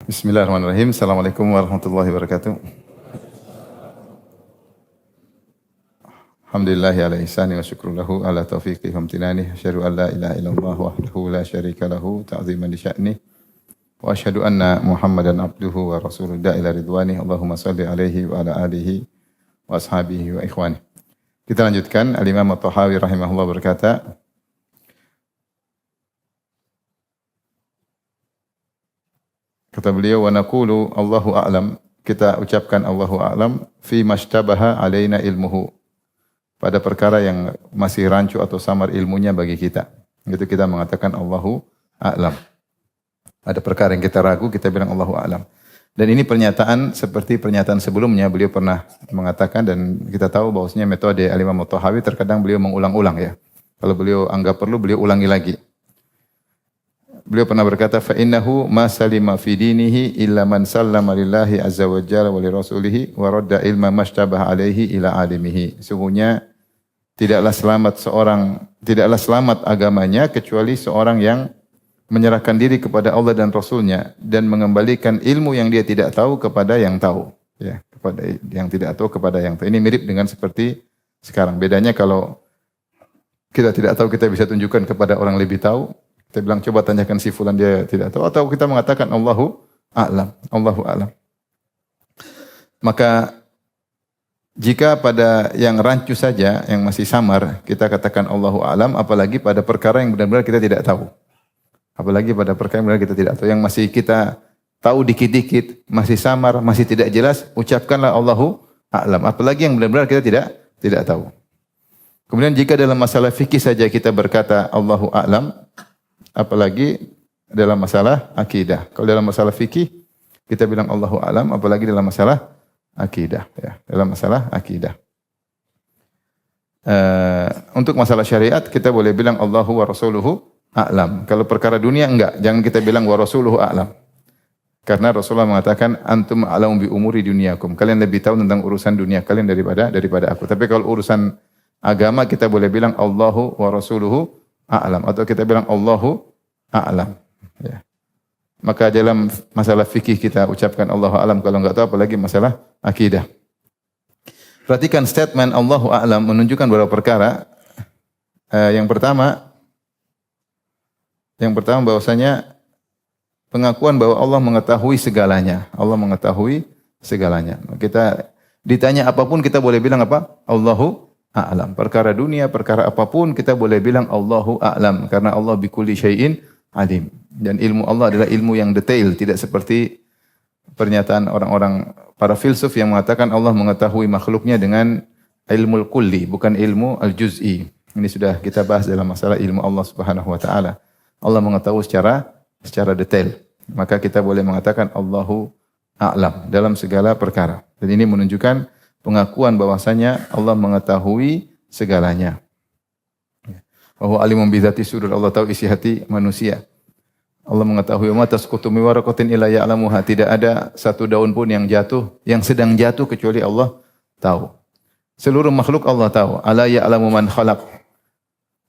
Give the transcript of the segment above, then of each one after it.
Bismillahirrahmanirrahim. Assalamualaikum warahmatullahi wabarakatuh. Alhamdulillahi ala ihsani wa syukru lahu ala taufiqi wa amtinani. Asyhadu an la ilaha illallah wahdahu la syarika lahu ta'ziman li sya'ni. Wa asyhadu anna Muhammadan abduhu wa rasuluhu ila ridwani. Allahumma salli alaihi wa ala alihi wa ashabihi wa ikhwani. Kita lanjutkan. Al-Imam At-Tahawi rahimahullah berkata, kata beliau, wa naqulu Allahu a'lam, kita ucapkan Allahu a'lam fi mashtabaha alaina ilmuhu, pada perkara yang masih rancu atau samar ilmunya bagi kita. Itu kita mengatakan Allahu a'lam. Ada perkara yang kita ragu, kita bilang Allahu a'lam. Dan ini pernyataan seperti pernyataan sebelumnya, beliau pernah mengatakan, dan kita tahu bahwasanya metode Al-Imam At-Tahawi terkadang beliau mengulang-ulang ya. Kalau beliau anggap perlu, beliau ulangi lagi. Beliau pernah berkata, fa innahu ma salima fi dinihi illa man sallama lillahi azza wa jalla wa li rasulihi wa radda ilma mashtabaha alaihi ila alimihi. Sungguhnya tidaklah selamat agamanya kecuali seorang yang menyerahkan diri kepada Allah dan Rasulnya dan mengembalikan ilmu yang dia tidak tahu kepada yang tahu. Ya, kepada yang tidak tahu kepada yang tahu. Ini mirip dengan seperti sekarang. Bedanya kalau kita tidak tahu, kita bisa tunjukkan kepada orang lebih tahu. Kita bilang coba tanyakan si fulan, dia tidak tahu. Atau kita mengatakan Allahu a'lam. Allahu a'lam. Maka jika pada yang rancu saja, yang masih samar, kita katakan Allahu a'lam, apalagi pada perkara yang benar-benar kita tidak tahu. Apalagi pada perkara yang benar kita tidak tahu. Yang masih kita tahu dikit-dikit, masih samar, masih tidak jelas, ucapkanlah Allahu a'lam. Apalagi yang benar-benar kita tidak tahu. Kemudian jika dalam masalah fikih saja kita berkata Allahu a'lam, apalagi dalam masalah akidah. Kalau dalam masalah fikih kita bilang Allahu a'lam, apalagi dalam masalah akidah ya, dalam masalah akidah. Untuk masalah syariat kita boleh bilang Allahu wa rasuluhu a'lam. Kalau perkara dunia enggak, jangan kita bilang wa rasuluhu a'lam. Karena Rasulullah mengatakan antum a'lamu bi umuri dunyakum. Kalian lebih tahu tentang urusan dunia kalian daripada aku. Tapi kalau urusan agama kita boleh bilang Allahu wa rasuluhu a'lam, atau kita bilang Allahu a'lam ya. Maka dalam masalah fikih kita ucapkan Allahu a'lam kalau enggak tahu, apalagi masalah akidah. Perhatikan statement Allahu a'lam menunjukkan beberapa perkara. Yang pertama bahwasanya pengakuan bahwa Allah mengetahui segalanya. Allah mengetahui segalanya. Kita ditanya apapun kita boleh bilang apa? Allahu a'lam. Perkara dunia, perkara apapun kita boleh bilang Allahu a'lam, karena Allah bikulli syai'in alim. Dan ilmu Allah adalah ilmu yang detail, tidak seperti pernyataan orang-orang para filsuf yang mengatakan Allah mengetahui makhluknya dengan ilmu kulli, bukan ilmu al-juz'i. Ini sudah kita bahas dalam masalah ilmu Allah Subhanahu wa taala. Allah mengetahui secara detail. Maka kita boleh mengatakan Allahu a'lam dalam segala perkara. Dan ini menunjukkan pengakuan bahwasanya Allah mengetahui segalanya. Wa huwa alimun bi dzati sudur, Allah tahu isi hati manusia. Allah mengetahui ma tasqutu min waraqatin illa ya'lamuha, tidak ada satu daun pun yang jatuh, yang sedang jatuh kecuali Allah tahu. Seluruh makhluk Allah tahu. Ala ya'lamu man khalaq.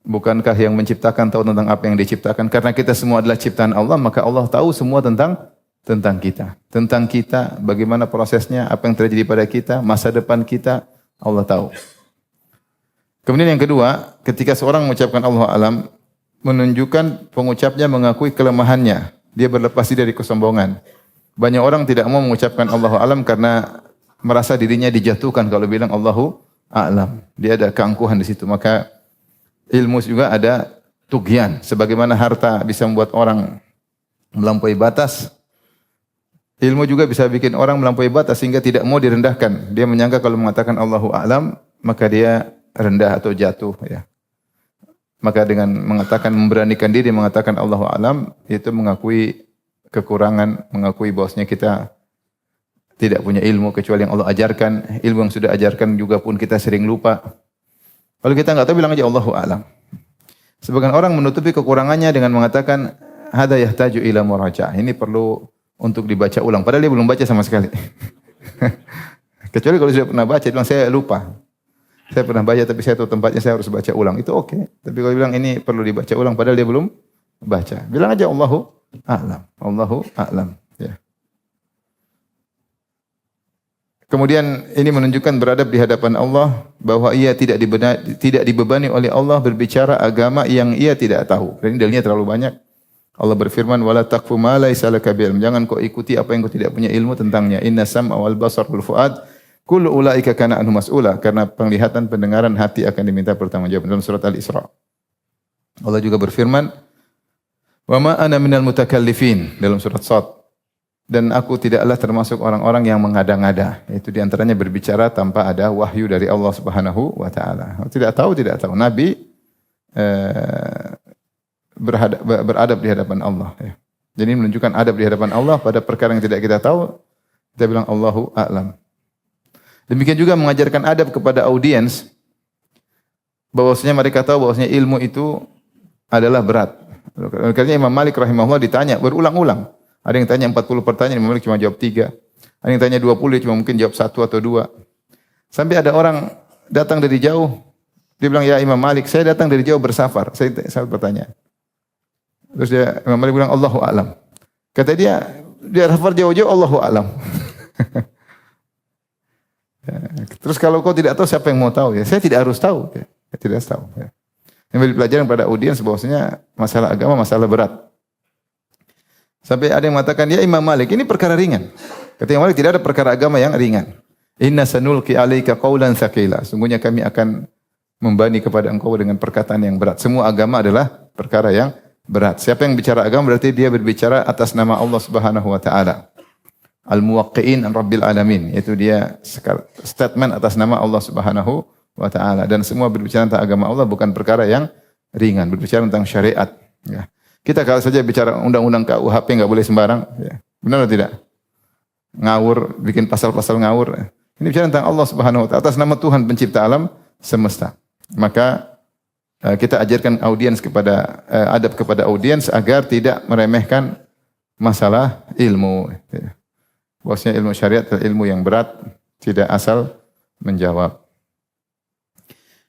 Bukankah yang menciptakan tahu tentang apa yang diciptakan? Karena kita semua adalah ciptaan Allah, maka Allah tahu semua tentang kita. Tentang kita, bagaimana prosesnya, apa yang terjadi pada kita, masa depan kita, Allah tahu. Kemudian yang kedua, ketika seorang mengucapkan Allahu a'lam, menunjukkan pengucapnya mengakui kelemahannya. Dia berlepas diri dari kesombongan. Banyak orang tidak mau mengucapkan Allahu a'lam karena merasa dirinya dijatuhkan kalau bilang Allahu a'lam. Dia ada keangkuhan di situ. Maka ilmu juga ada tughyan. Sebagaimana harta bisa membuat orang melampaui batas, ilmu juga bisa bikin orang melampaui batas sehingga tidak mau direndahkan. Dia menyangka kalau mengatakan Allahu a'lam, maka dia rendah atau jatuh ya. Maka dengan memberanikan diri mengatakan Allahu a'lam, itu mengakui kekurangan, mengakui bahwasanya kita tidak punya ilmu kecuali yang Allah ajarkan. Ilmu yang sudah ajarkan juga pun kita sering lupa. Kalau kita enggak tahu, bilang aja Allahu a'lam. Sebagian orang menutupi kekurangannya dengan mengatakan hadza yahtaju ila murajaah. Ini perlu untuk dibaca ulang. Padahal dia belum baca sama sekali. Kecuali kalau sudah pernah baca, dia bilang saya lupa. Saya pernah baca tapi saya tahu tempatnya, saya harus baca ulang. Itu oke. Tapi kalau bilang ini perlu dibaca ulang padahal dia belum baca, bilang aja Allahu a'lam. Allahu a'lam. Ya. Kemudian ini menunjukkan beradab di hadapan Allah bahwa ia tidak dibebani oleh Allah berbicara agama yang ia tidak tahu. Dan ini dalilnya terlalu banyak. Allah berfirman, "Wala taqfu ma laisa laka bi'ilm." Jangan kau ikuti apa yang kau tidak punya ilmu tentangnya. Inna sam'a wal basar wal fuad kullu ulaika kana anhu mas'ula. Karena penglihatan, pendengaran, hati akan diminta pertanggungjawaban dalam surat Al-Isra. Allah juga berfirman, "Wa ma ana minal mutakallifin" dalam surat Shad. Dan aku tidaklah termasuk orang-orang yang mengada-ngada. Itu diantaranya berbicara tanpa ada wahyu dari Allah Subhanahu wa taala. Tidak tahu. Nabi beradab di hadapan Allah. Jadi menunjukkan adab di hadapan Allah pada perkara yang tidak kita tahu. Kita bilang Allahu a'lam. Demikian juga mengajarkan adab kepada audiens. Bahwasanya mereka tahu bahwasanya ilmu itu adalah berat. Karena Imam Malik rahimahullah ditanya berulang-ulang. Ada yang tanya 40 pertanyaan, Imam Malik cuma jawab 3. Ada yang tanya 20, dia cuma mungkin jawab 1 atau 2. Sampai ada orang datang dari jauh, dia bilang, "Ya Imam Malik, saya datang dari jauh bersafar." Saya bertanya. Terus Imam Malik bilang, "Allahu a'lam." Kata dia safar jauh-jauh, Allahu a'lam. Terus kalau kau tidak tahu, siapa yang mau tahu? Ya, saya tidak harus tahu. Saya tidak harus tahu. Yang beri pelajaran pada audiens bahwasanya masalah agama masalah berat. Sampai ada yang mengatakan, "Ya Imam Malik, ini perkara ringan." Kata Imam Malik, tidak ada perkara agama yang ringan. "Inna sanulqi 'alaika qawlan tsaqila." Sungguhnya kami akan membani kepada engkau dengan perkataan yang berat. Semua agama adalah perkara yang berat. Siapa yang bicara agama berarti dia berbicara atas nama Allah Subhanahu wa taala. Al-Muwaqqi'in an Rabbil Alamin, yaitu dia statement atas nama Allah Subhanahu wa taala. Dan semua berbicara tentang agama Allah bukan perkara yang ringan, berbicara tentang syariat, ya. Kita kalau saja bicara undang-undang KUHP enggak boleh sembarang, ya. Benar atau tidak? Ngawur, bikin pasal-pasal ngawur. Ini bicara tentang Allah Subhanahu wa taala atas nama Tuhan pencipta alam semesta. Maka kita ajarkan audiens kepada adab kepada audiens agar tidak meremehkan masalah ilmu. Bahwasanya ilmu syariat adalah ilmu yang berat, tidak asal menjawab.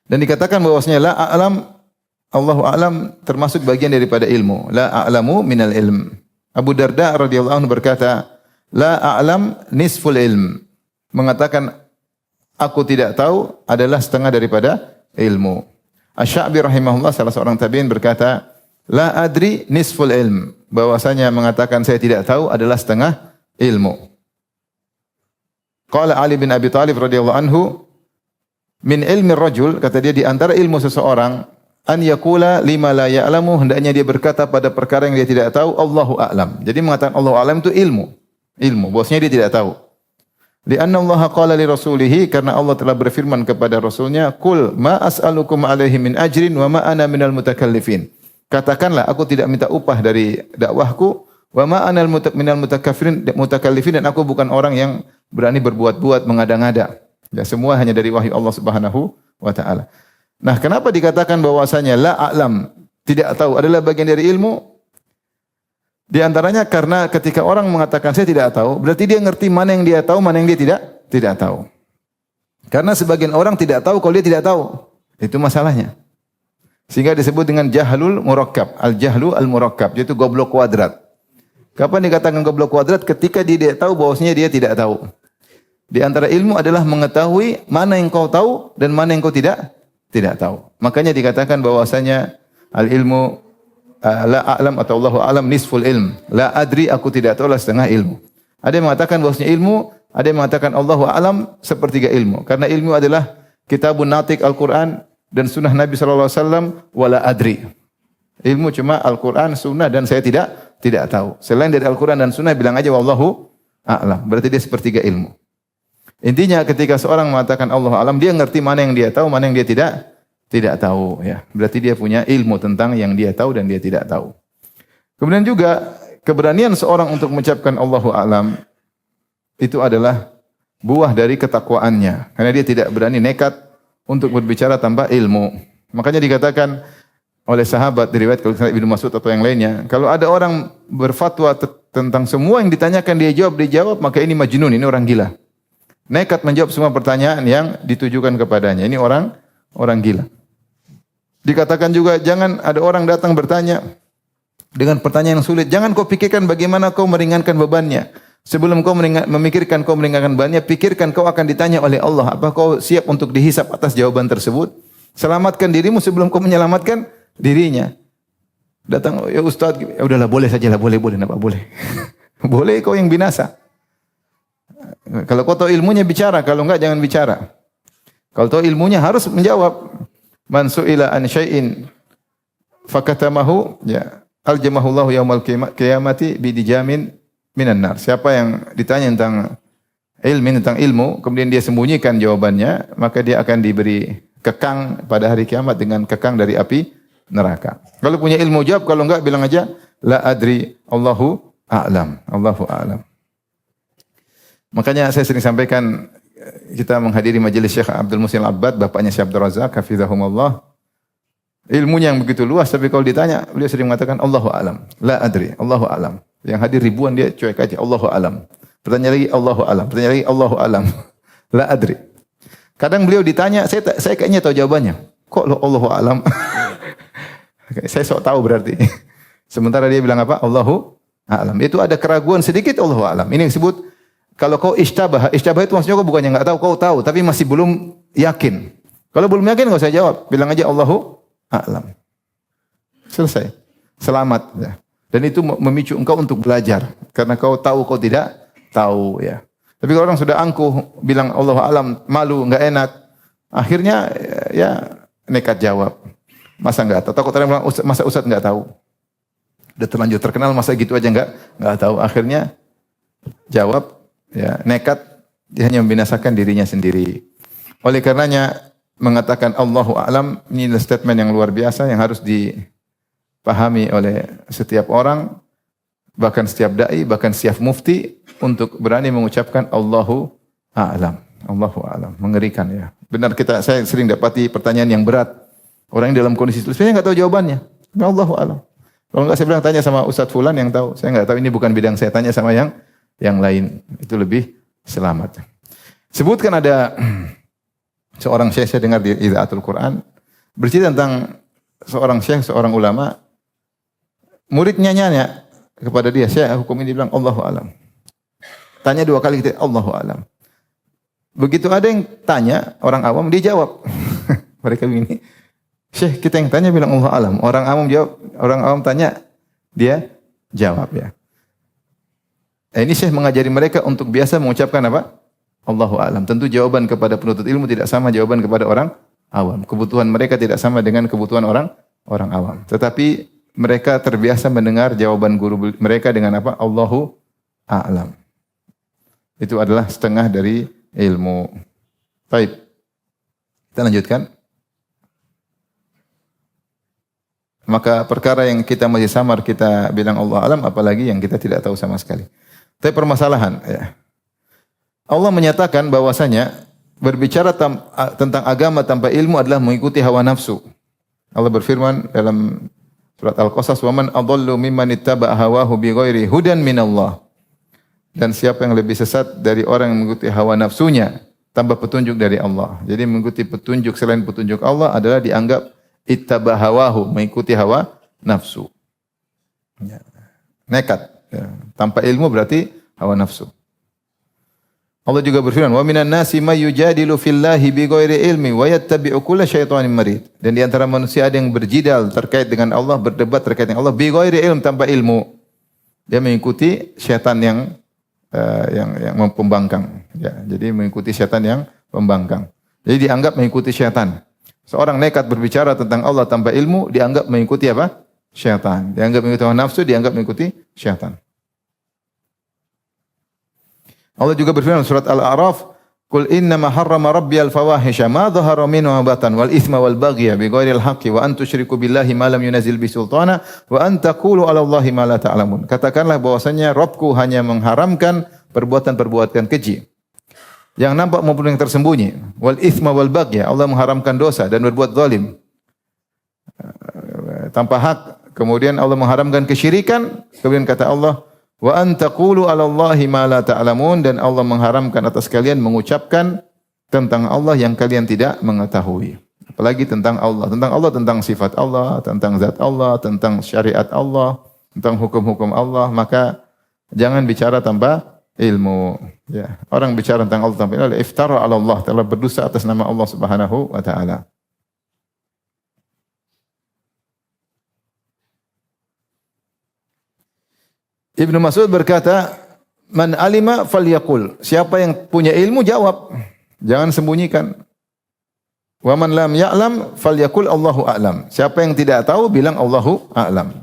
Dan dikatakan bahwasanya la a'lam, Allahu a'lam termasuk bagian daripada ilmu. La a'lamu minal ilm. Abu Darda radhiyallahu anhu berkata, "La a'lam nisful ilm." Mengatakan aku tidak tahu adalah setengah daripada ilmu. Asy-Sya'bi rahimahullah salah seorang tabi'in berkata, "La adri nisful ilm." Bahwasanya mengatakan saya tidak tahu adalah setengah ilmu. Qala Ali bin Abi Thalib radhiyallahu anhu, "Min ilmi rajul," kata dia, di antara ilmu seseorang, an yaqula lima la ya'lamu, hendaknya dia berkata pada perkara yang dia tidak tahu, Allahu a'lam. Jadi mengatakan Allahu a'lam itu ilmu, bahwasanya dia tidak tahu. Lianna Allah qala li rasulihi, karena Allah telah berfirman kepada rasulnya, "Qul ma as'alukum alaihi min ajrin wa ma ana minal mutakallifin." Katakanlah aku tidak minta upah dari dakwahku, wa ma ana minal mutakallifin, dan aku bukan orang yang berani berbuat-buat mengada-ngada. Ya, semua hanya dari wahyu Allah Subhanahu wa taala. Nah, kenapa dikatakan bahwasanya la a'lam, tidak tahu, adalah bagian dari ilmu? Di antaranya karena ketika orang mengatakan saya tidak tahu, berarti dia ngerti mana yang dia tahu, mana yang dia tidak tahu. Karena sebagian orang tidak tahu kalau dia tidak tahu. Itu masalahnya. Sehingga disebut dengan jahlul murakkab, al-jahlu al-murakkab, yaitu goblok kuadrat. Kapan dikatakan goblok kuadrat? Ketika dia tidak tahu bahwasanya dia tidak tahu. Di antara ilmu adalah mengetahui mana yang kau tahu dan mana yang kau tidak tahu. Makanya dikatakan bahwasanya al-ilmu la a'lam atau Allahu a'lam nisful ilm. La adri, aku tidak tahu, lah setengah ilmu. Ada yang mengatakan bahwasanya ilmu, ada yang mengatakan Allahu a'lam sepertiga ilmu. Karena ilmu adalah kitabun natik Al-Qur'an dan sunnah Nabi sallallahu alaihi wasallam, wala adri. Ilmu cuma Al-Qur'an, sunnah, dan saya tidak tahu. Selain dari Al-Qur'an dan sunnah bilang aja wallahu a'lam. Berarti dia sepertiga ilmu. Intinya ketika seorang mengatakan Allahu a'lam, dia ngerti mana yang dia tahu, mana yang dia tidak tahu, ya. Berarti dia punya ilmu tentang yang dia tahu dan dia tidak tahu. Kemudian juga keberanian seorang untuk mengucapkan Allahu a'lam itu adalah buah dari ketakwaannya. Karena dia tidak berani nekat untuk berbicara tanpa ilmu. Makanya dikatakan oleh sahabat diriwayatkan Ibnu Mas'ud atau yang lainnya, kalau ada orang berfatwa tentang semua yang ditanyakan dia jawab, maka ini majnun, ini orang gila. Nekat menjawab semua pertanyaan yang ditujukan kepadanya. Ini orang gila. Dikatakan juga jangan ada orang datang bertanya dengan pertanyaan yang sulit. Jangan kau pikirkan bagaimana kau meringankan bebannya. Sebelum kau memikirkan kau meninggalkan bannya, pikirkan kau akan ditanya oleh Allah. Apa kau siap untuk dihisap atas jawaban tersebut? Selamatkan dirimu sebelum kau menyelamatkan dirinya. Datang, ya Ustaz, ya udahlah boleh sajalah, boleh, kenapa boleh? Boleh kau yang binasa. Kalau kau tahu ilmunya bicara, kalau enggak jangan bicara. Kalau tahu ilmunya harus menjawab. Man su'ila an syai'in fakatamahu ya aljamahullahu yaumal qiyamati bidijamin minan nar. Siapa yang ditanya tentang ilmu, kemudian dia sembunyikan jawabannya, maka dia akan diberi kekang pada hari kiamat dengan kekang dari api neraka. Kalau punya ilmu jawab, kalau enggak bilang aja la adri, Allahu a'lam. Allahu a'lam. Makanya saya sering sampaikan, kita menghadiri majelis Syekh Abdul Muhsin Al-Abbad, bapaknya Syekh Abdul Razak, hafizahumullah. Ilmunya yang begitu luas, tapi kalau ditanya, beliau sering mengatakan Allahu a'lam, la adri, Allahu a'lam. Yang hadir ribuan dia cuek aja, Allahu a'lam. Pertanyaan lagi, Allahu a'lam. Pertanyaan lagi, Allahu a'lam. La adri. Kadang beliau ditanya, saya kayaknya tahu jawabannya. Kok Allahu a'lam? Saya sok tahu berarti. Sementara dia bilang apa? Allahu a'lam. Itu ada keraguan sedikit, Allahu a'lam. Ini yang disebut, kalau kau istabah itu maksudnya kau bukannya enggak tahu, kau tahu, tapi masih belum yakin. Kalau belum yakin enggak usah jawab. Bilang aja Allahu a'lam. Selesai. Selamat. Ya. Dan itu memicu engkau untuk belajar. Karena kau tahu, kau tidak tahu. Ya. Tapi kalau orang sudah angkuh, bilang Allahu a'lam, malu, enggak enak. Akhirnya ya nekat jawab. Masa enggak tahu? Takut orang bilang, masa Ustaz enggak tahu? Udah terlanjur terkenal, masa gitu aja enggak tahu. Akhirnya jawab, ya nekat, dia hanya membinasakan dirinya sendiri. Oleh karenanya, mengatakan Allahu a'lam, ini adalah statement yang luar biasa yang harus dipahami oleh setiap orang, bahkan setiap dai, bahkan setiap mufti untuk berani mengucapkan Allahu a'lam. Allahu a'lam, mengerikan ya. Benar saya sering dapati pertanyaan yang berat. Orang yang dalam kondisi itu sebenarnya enggak tahu jawabannya. Allahu a'lam. Kalau enggak saya bilang tanya sama Ustaz fulan yang tahu. Saya enggak tahu, ini bukan bidang saya, tanya sama yang lain. Itu lebih selamat. Sebutkan ada seorang syekh, saya dengar di Idaatul Quran, bercerita tentang seorang syekh, seorang ulama, muridnya nanya kepada dia, syekh hukum ini, bilang Allahu a'lam. Tanya 2 kali, kita Allahu a'lam. Begitu ada yang tanya, orang awam, dia jawab. Mereka begini, syekh kita yang tanya bilang Allahu a'lam. Orang awam tanya, dia jawab ya. Ini syekh mengajari mereka untuk biasa mengucapkan apa? Allahu a'lam. Tentu jawaban kepada penuntut ilmu tidak sama jawaban kepada orang awam. Kebutuhan mereka tidak sama dengan kebutuhan orang awam. Tetapi mereka terbiasa mendengar jawaban guru mereka dengan apa? Allahu a'lam. Itu adalah setengah dari ilmu. Baik. Kita lanjutkan. Maka perkara yang kita masih samar kita bilang Allah a'lam, apalagi yang kita tidak tahu sama sekali. Tapi permasalahan ya. Allah menyatakan bahwasanya berbicara tentang agama tanpa ilmu adalah mengikuti hawa nafsu. Allah berfirman dalam surat Al-Qasas, "Wa man adallu mimman ittaba'a hawahu bighairi hudan minallah." Dan siapa yang lebih sesat dari orang yang mengikuti hawa nafsunya tanpa petunjuk dari Allah. Jadi mengikuti petunjuk selain petunjuk Allah adalah dianggap ittaba hawahu, mengikuti hawa nafsu. Ya. Nekat. Ya. Tanpa ilmu berarti hawa nafsu. Allah juga berfirman, "Wa minan nasi may yujadilu fillahi bighairi ilmi wa yattabi'u kulla syaitanin marid." Dan di antara manusia ada yang berjidal terkait dengan Allah, berdebat terkait dengan Allah bighairi ilm, tanpa ilmu. Dia mengikuti syaitan yang pembangkang. Ya, jadi mengikuti syaitan yang pembangkang. Jadi dianggap mengikuti syaitan. Seorang nekat berbicara tentang Allah tanpa ilmu dianggap mengikuti apa? Syaitan. Dianggap mengikuti hawa nafsu, dianggap mengikuti syaitan. Allah juga berfirman surat Al-A'raf, "Qul innama harrama rabbiyal fawahisha ma dhahara minhu wa batan wal itsma wal baghya bighairil haqqi wa an tusyriku billahi ma lam yunazil bi sultana wa an taqulu 'ala Allahi ma la ta'lamun." Katakanlah bahwasanya Rabbku hanya mengharamkan perbuatan-perbuatan keji yang nampak maupun yang tersembunyi. Wal itsma wal baghya, Allah mengharamkan dosa dan berbuat zalim tanpa hak. Kemudian Allah mengharamkan kesyirikan. Kemudian kata Allah, wa an taqulu 'ala Allahi ma la ta'lamun, dan Allah mengharamkan atas kalian mengucapkan tentang Allah yang kalian tidak mengetahui. Apalagi tentang Allah, tentang sifat Allah, tentang zat Allah, tentang syariat Allah, tentang hukum-hukum Allah, maka jangan bicara tanpa ilmu. Ya, orang bicara tentang Allah tanpa ilmu, iftara 'ala Allah, telah berdosa atas nama Allah Subhanahu wa taala. Ibnu Mas'ud berkata, "Man alima falyaqul." Siapa yang punya ilmu jawab. Jangan sembunyikan. Wa man lam ya'lam falyaqul Allahu a'lam. Siapa yang tidak tahu bilang Allahu a'lam.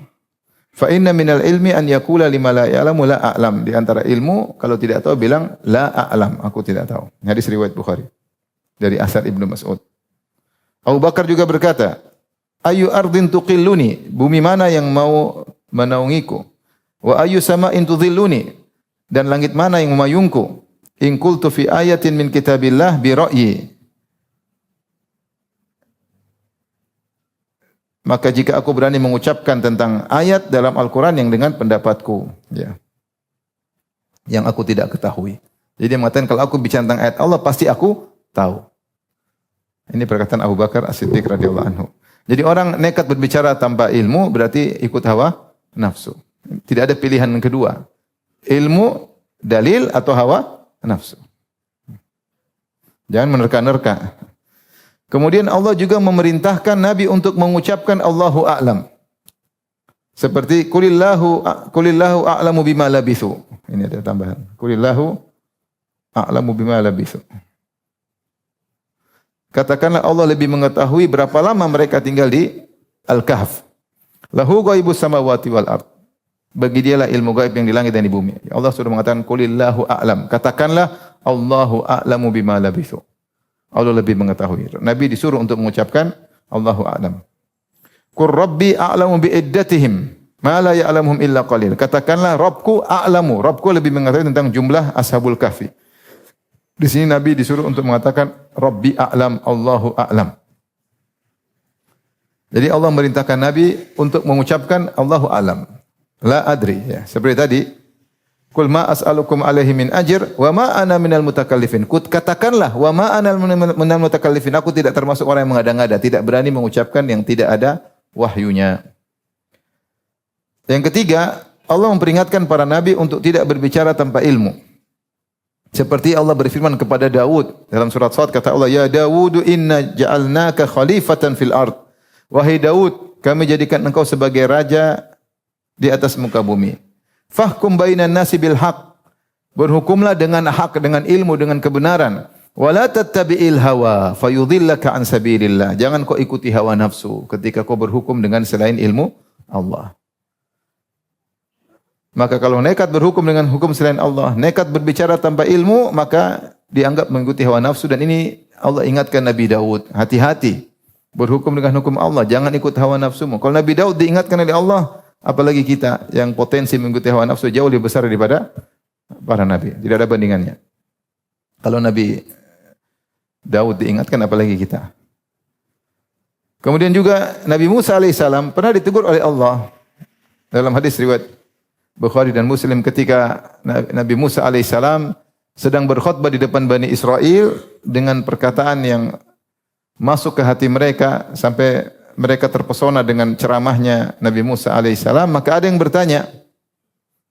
Fa inna minal ilmi an yaqula lima la ya'lamu la a'lam. Di antara ilmu kalau tidak tahu bilang la a'lam, aku tidak tahu. Hadis riwayat Bukhari dari asar Ibnu Mas'ud. Abu Bakar juga berkata, "Ayu ardin tuqilluni?" Bumi mana yang mau menaungiku? Wa ayu sama'in tudhilluni? Dan langit mana yang memayungku? In qultu fi ayatin min kitabillah bi ra'yi. Maka jika aku berani mengucapkan tentang ayat dalam Al-Quran yang dengan pendapatku, ya, yang aku tidak ketahui. Jadi dia mengatakan kalau aku bicara tentang ayat Allah pasti aku tahu. Ini perkataan Abu Bakar As-Siddiq radhiyallahu anhu. Jadi orang nekat berbicara tanpa ilmu berarti ikut hawa nafsu. Tidak ada pilihan yang kedua. Ilmu, dalil atau hawa nafsu. Jangan menerka-nerka. Kemudian Allah juga memerintahkan Nabi untuk mengucapkan Allahu a'lam. Seperti qulillahu a'lamu bima labithu. Ini ada tambahan. Qulillahu a'lamu bima labithu. Katakanlah Allah lebih mengetahui berapa lama mereka tinggal di Al-Kahf. Lahu ghaibus samawati wal ard. Bagi dialah ilmu gaib yang di langit dan di bumi. Allah sudah mengatakan qulillahu a'lam. Katakanlah Allahu a'lamu bima labithu. Allah lebih mengetahui. Nabi disuruh untuk mengucapkan Allahu a'lam. Qur rabbi a'lamu bi iddatihim ma la ya'lamuhum illa qalil. Katakanlah Rabbku a'lamu. Rabbku lebih mengetahui tentang jumlah ashabul kahfi. Di sini Nabi disuruh untuk mengatakan Rabbi a'lam, Allahu a'lam. Jadi Allah merintahkan Nabi untuk mengucapkan Allahu a'lam. La adri, ya. Seperti tadi, qul ma as'alukum alaihi min ajr wa ma ana minal mutakallifin. Katakanlah wa ma ana minal mutakallifin. Aku tidak termasuk orang yang mengada-ngada, tidak berani mengucapkan yang tidak ada wahyunya. Yang ketiga, Allah memperingatkan para nabi untuk tidak berbicara tanpa ilmu. Seperti Allah berfirman kepada Daud dalam surat Shad, kata Allah, "Ya Daud, inna ja'alnaka khalifatan fil ard." Wahai Daud, kami jadikan engkau sebagai raja di atas muka bumi. Fahkum bainan nasi bil haq. Berhukumlah dengan hak, dengan ilmu, dengan kebenaran. Wala tattabi'il hawa fayudhillaka an sabilillah. Jangan kau ikuti hawa nafsu ketika kau berhukum dengan selain ilmu Allah. Maka kalau nekat berhukum dengan hukum selain Allah, nekat berbicara tanpa ilmu, maka dianggap mengikuti hawa nafsu. Dan ini Allah ingatkan Nabi Daud, hati-hati berhukum dengan hukum Allah, jangan ikut hawa nafsumu. Kalau Nabi Daud diingatkan oleh Allah, apalagi kita yang potensi mengikuti hawa nafsu jauh lebih besar daripada para nabi. Tidak ada bandingannya. Kalau Nabi Daud diingatkan, apalagi kita. Kemudian juga Nabi Musa alaihissalam pernah ditegur oleh Allah dalam hadis riwayat Bukhari dan Muslim ketika Nabi Musa alaihissalam sedang berkhutbah di depan Bani Israel dengan perkataan yang masuk ke hati mereka sampai mereka terpesona dengan ceramahnya Nabi Musa alaihissalam. Maka ada yang bertanya,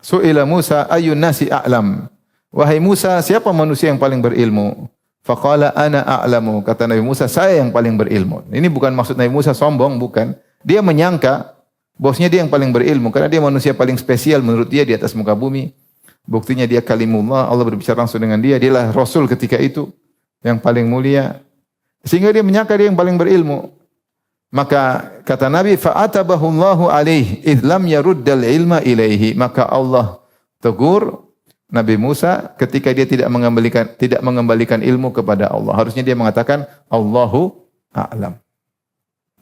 Su'ila Musa ayyun nasi a'lam. Wahai Musa, siapa manusia yang paling berilmu? Faqala ana a'lamu. Kata Nabi Musa, saya yang paling berilmu. Ini bukan maksud Nabi Musa sombong, bukan. Dia menyangka bosnya dia yang paling berilmu karena dia manusia paling spesial menurut dia di atas muka bumi. Buktinya dia kalimullah, Allah berbicara langsung dengan dia, dialah rasul ketika itu yang paling mulia. Sehingga dia menyangka dia yang paling berilmu. Maka kata Nabi, fa'atabahu Allahu alaihi idh lam yaruddal ilma ilaihi. Maka Allah tegur Nabi Musa ketika dia tidak mengembalikan ilmu kepada Allah. Harusnya dia mengatakan Allahu a'lam.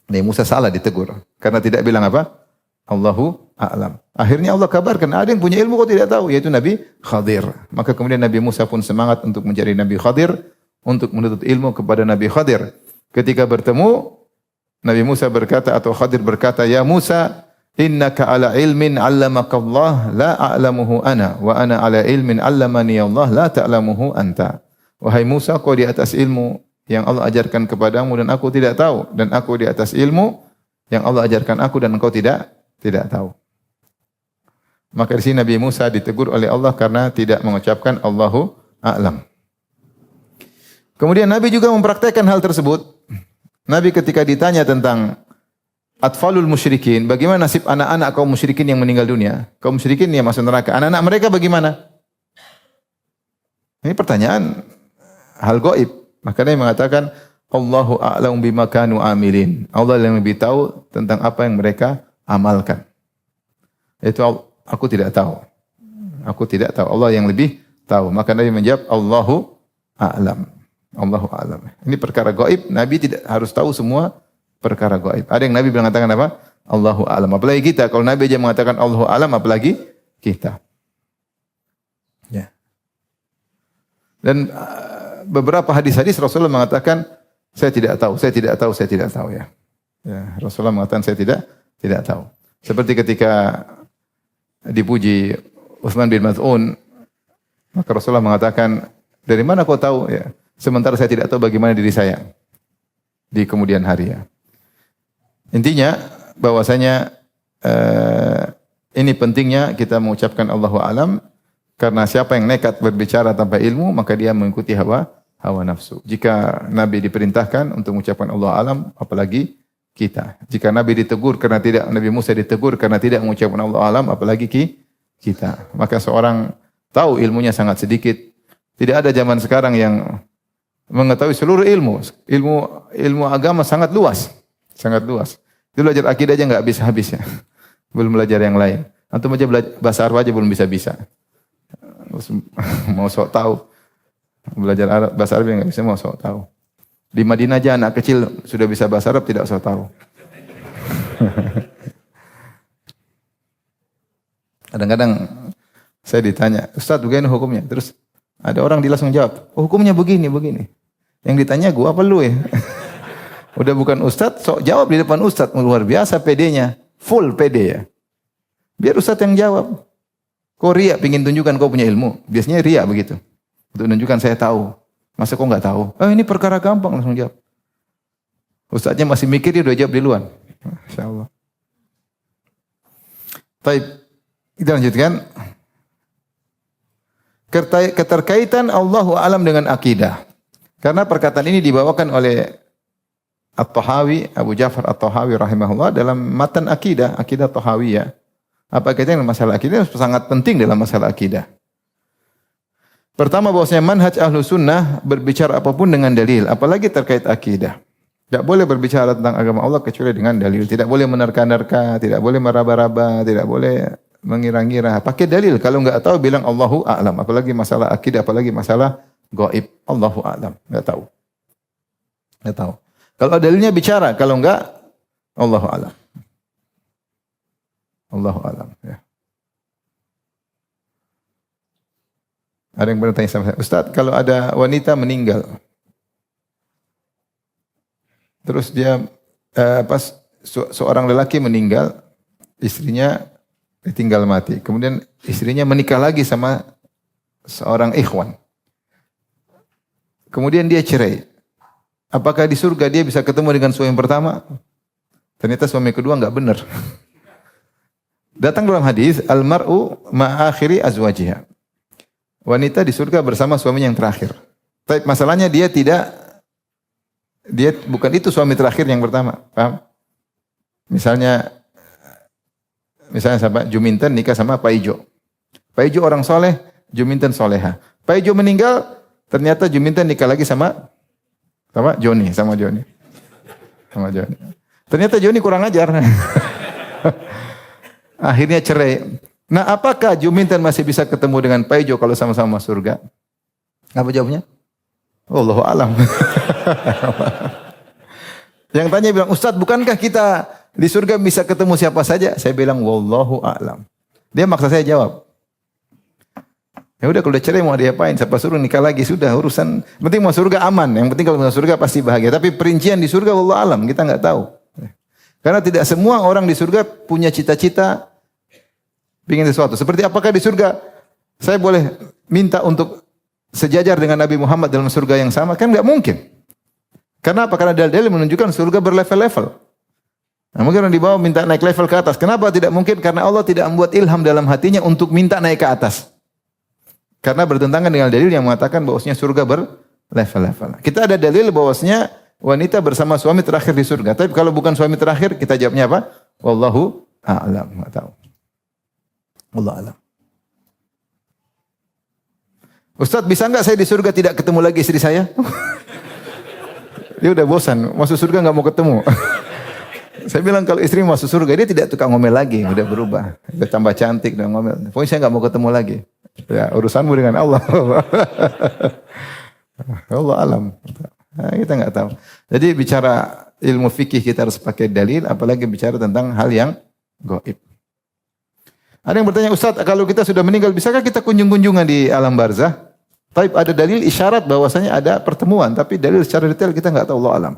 Nabi Musa salah ditegur karena tidak bilang apa? Allahu a'lam. Akhirnya Allah kabarkan ada yang punya ilmu kau tidak tahu, yaitu Nabi Khadir. Maka kemudian Nabi Musa pun semangat untuk mencari Nabi Khadir, untuk menuntut ilmu kepada Nabi Khadir. Ketika bertemu, Nabi Musa berkata atau Khadir berkata, "Ya Musa, innaka ala ilmin 'allamaka Allah la a'lamuhu ana wa ana ala ilmin 'allamani Allah la ta'lamuhu anta." Wahai Musa, kau di atas ilmu yang Allah ajarkan kepadamu dan aku tidak tahu, dan aku di atas ilmu yang Allah ajarkan aku dan engkau tidak tahu. Maka di sini Nabi Musa ditegur oleh Allah karena tidak mengucapkan Allahu a'lam. Kemudian Nabi juga mempraktekkan hal tersebut. Nabi ketika ditanya tentang atfalul musyrikin, bagaimana nasib anak-anak kaum musyrikin yang meninggal dunia? Kaum musyrikin yang masuk neraka, anak-anak mereka bagaimana? Ini pertanyaan hal gaib. Maka Nabi mengatakan Allahu a'lam bima kanu amilin. Allah yang lebih tahu tentang apa yang mereka amalkan. Itu aku tidak tahu. Aku tidak tahu. Allah yang lebih tahu. Maka Nabi menjawab Allahu a'lam. Allahu a'lam. Ini perkara gaib, Nabi tidak harus tahu semua perkara gaib. Ada yang Nabi mengatakan apa? Allahu a'lam. Apalagi kita, kalau Nabi aja mengatakan Allahu a'lam, apalagi kita. Ya. Dan beberapa hadis-hadis Rasulullah mengatakan saya tidak tahu, saya tidak tahu, saya tidak tahu ya. Ya, Rasulullah mengatakan saya tidak tahu. Seperti ketika dipuji Utsman bin Maz'un, maka Rasulullah mengatakan, dari mana kau tahu? Ya, sementara saya tidak tahu bagaimana diri saya di kemudian hari ya. Intinya bahwasanya ini pentingnya kita mengucapkan Allahu a'lam, karena siapa yang nekat berbicara tanpa ilmu maka dia mengikuti hawa nafsu. Jika Nabi diperintahkan untuk mengucapkan Allahu a'lam, apalagi kita. Jika Nabi ditegur karena tidak, Nabi Musa ditegur karena tidak mengucapkan Allahu a'lam, apalagi kita. Maka seorang tahu ilmunya sangat sedikit. Tidak ada zaman sekarang yang mengetahui seluruh ilmu. Ilmu agama sangat luas. Sangat luas. Itu belajar akidah aja enggak habis-habis ya. Belum belajar yang lain. Antum aja belajar bahasa Arab aja belum bisa-bisa. Mau sok tahu. Belajar Arab, bahasa Arab enggak bisa, mau sok tahu. Di Madinah aja anak kecil sudah bisa bahasa Arab tidak sok tahu. Kadang-kadang saya ditanya, Ustaz bagaimana hukumnya? Terus ada orang dia langsung jawab, oh, hukumnya begini. Yang ditanya gua apa lu ya? Udah bukan Ustaz, sok jawab di depan Ustaz. Luar biasa PD-nya, full PD ya. Biar Ustaz yang jawab. Kau riak pingin tunjukkan kau punya ilmu. Biasanya riak begitu. Untuk menunjukkan saya tahu. Masa kau enggak tahu? Oh, ini perkara gampang, langsung jawab. Ustaznya masih mikir, dia udah jawab duluan. Masyaallah. Baik, kita lanjutkan. Keterkaitan Allahu a'lam dengan akidah. Karena perkataan ini dibawakan oleh At-Tahawi, Abu Ja'far At-Tahawi rahimahullah dalam matan akidah Tahawiyah. Apa kaitannya dengan masalah akidah? Sangat penting dalam masalah akidah. Pertama bahwasanya manhaj ahlu sunnah berbicara apapun dengan dalil, apalagi terkait akidah. Tidak boleh berbicara tentang agama Allah kecuali dengan dalil. Tidak boleh menerka-nerka, tidak boleh meraba-raba, tidak boleh mengira-ngira. Pakai dalil. Kalau enggak tahu bilang Allahu a'lam. Apalagi masalah akidah, apalagi masalah gaib. Allahu a'lam. Enggak tahu. Enggak tahu. Kalau dalilnya bicara, kalau enggak Allahu a'lam. Allahu a'lam ya. Ada yang bertanya sama saya, Ustaz, kalau ada wanita meninggal, terus dia seorang lelaki meninggal, istrinya ditinggal mati, kemudian istrinya menikah lagi sama seorang ikhwan, kemudian dia cerai, apakah di surga dia bisa ketemu dengan suami yang pertama? Ternyata suami kedua enggak benar. Datang dalam hadis, al-mar'u ma'akhiri azwajiha. Wanita di surga bersama suaminya yang terakhir. Tapi masalahnya dia bukan itu suami terakhir yang pertama. Paham? Misalnya sama Juminten nikah sama Pak Ijo. Pak Ijo orang soleh, Juminten soleha. Pak Ijo meninggal, ternyata Juminten nikah lagi sama Joni. Ternyata Joni kurang ajar. Akhirnya cerai. Nah, apakah Juminten masih bisa ketemu dengan Paijo kalau sama-sama surga? Apa jawabnya? Allahu a'lam. Yang tanya bilang, Ustaz, bukankah kita di surga bisa ketemu siapa saja? Saya bilang, wallahu a'lam. Dia maksa saya jawab. Ya udah, kalau udah cerai mau diapain? Siapa suruh nikah lagi? Sudah urusan. Penting mau surga aman. Yang penting kalau masuk surga pasti bahagia. Tapi perincian di surga, wallahu a'lam, kita enggak tahu. Karena tidak semua orang di surga punya cita-cita ingin sesuatu. Seperti apakah di surga saya boleh minta untuk sejajar dengan Nabi Muhammad dalam surga yang sama? Kan enggak mungkin. Karena apa? Karena dalil menunjukkan surga berlevel-level. Nah, mungkin orang di bawah minta naik level ke atas. Kenapa tidak mungkin? Karena Allah tidak membuat ilham dalam hatinya untuk minta naik ke atas. Karena bertentangan dengan dalil yang mengatakan bahwasanya surga berlevel-level. Kita ada dalil bahwasanya wanita bersama suami terakhir di surga. Tapi kalau bukan suami terakhir, kita jawabnya apa? Wallahu a'lam. Enggak tahu. Wallahu a'lam. Ustaz, bisa enggak saya di surga tidak ketemu lagi istri saya? Dia udah bosan, masuk surga enggak mau ketemu. Saya bilang kalau istri masuk surga, dia tidak tukang ngomel lagi, udah berubah. Udah tambah cantik, udah ngomel. Pokoknya saya enggak mau ketemu lagi. Ya, urusanmu dengan Allah. Allah alam. Nah, kita enggak tahu. Jadi bicara ilmu fikih kita harus pakai dalil, apalagi bicara tentang hal yang gaib. Ada yang bertanya, Ustaz, kalau kita sudah meninggal, bisakah kita kunjung-kunjungan di alam barzah? Tapi ada dalil isyarat bahwasanya ada pertemuan, tapi dalil secara detail kita enggak tahu, Allah alam.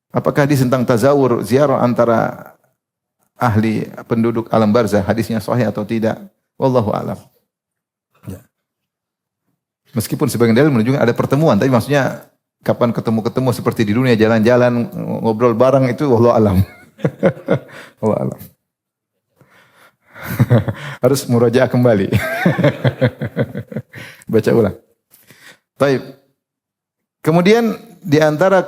Apakah hadis tentang tazawur, ziarah antara ahli penduduk alam barzah, hadisnya sahih atau tidak? Wallahu a'lam. Ya. Meskipun sebagian dalil menunjukkan ada pertemuan, tapi maksudnya kapan ketemu-ketemu seperti di dunia, jalan-jalan, ngobrol bareng itu wallahu a'lam. Wallahu a'lam. Harus murajaah kembali. Baca ulang. Baik. Kemudian di antara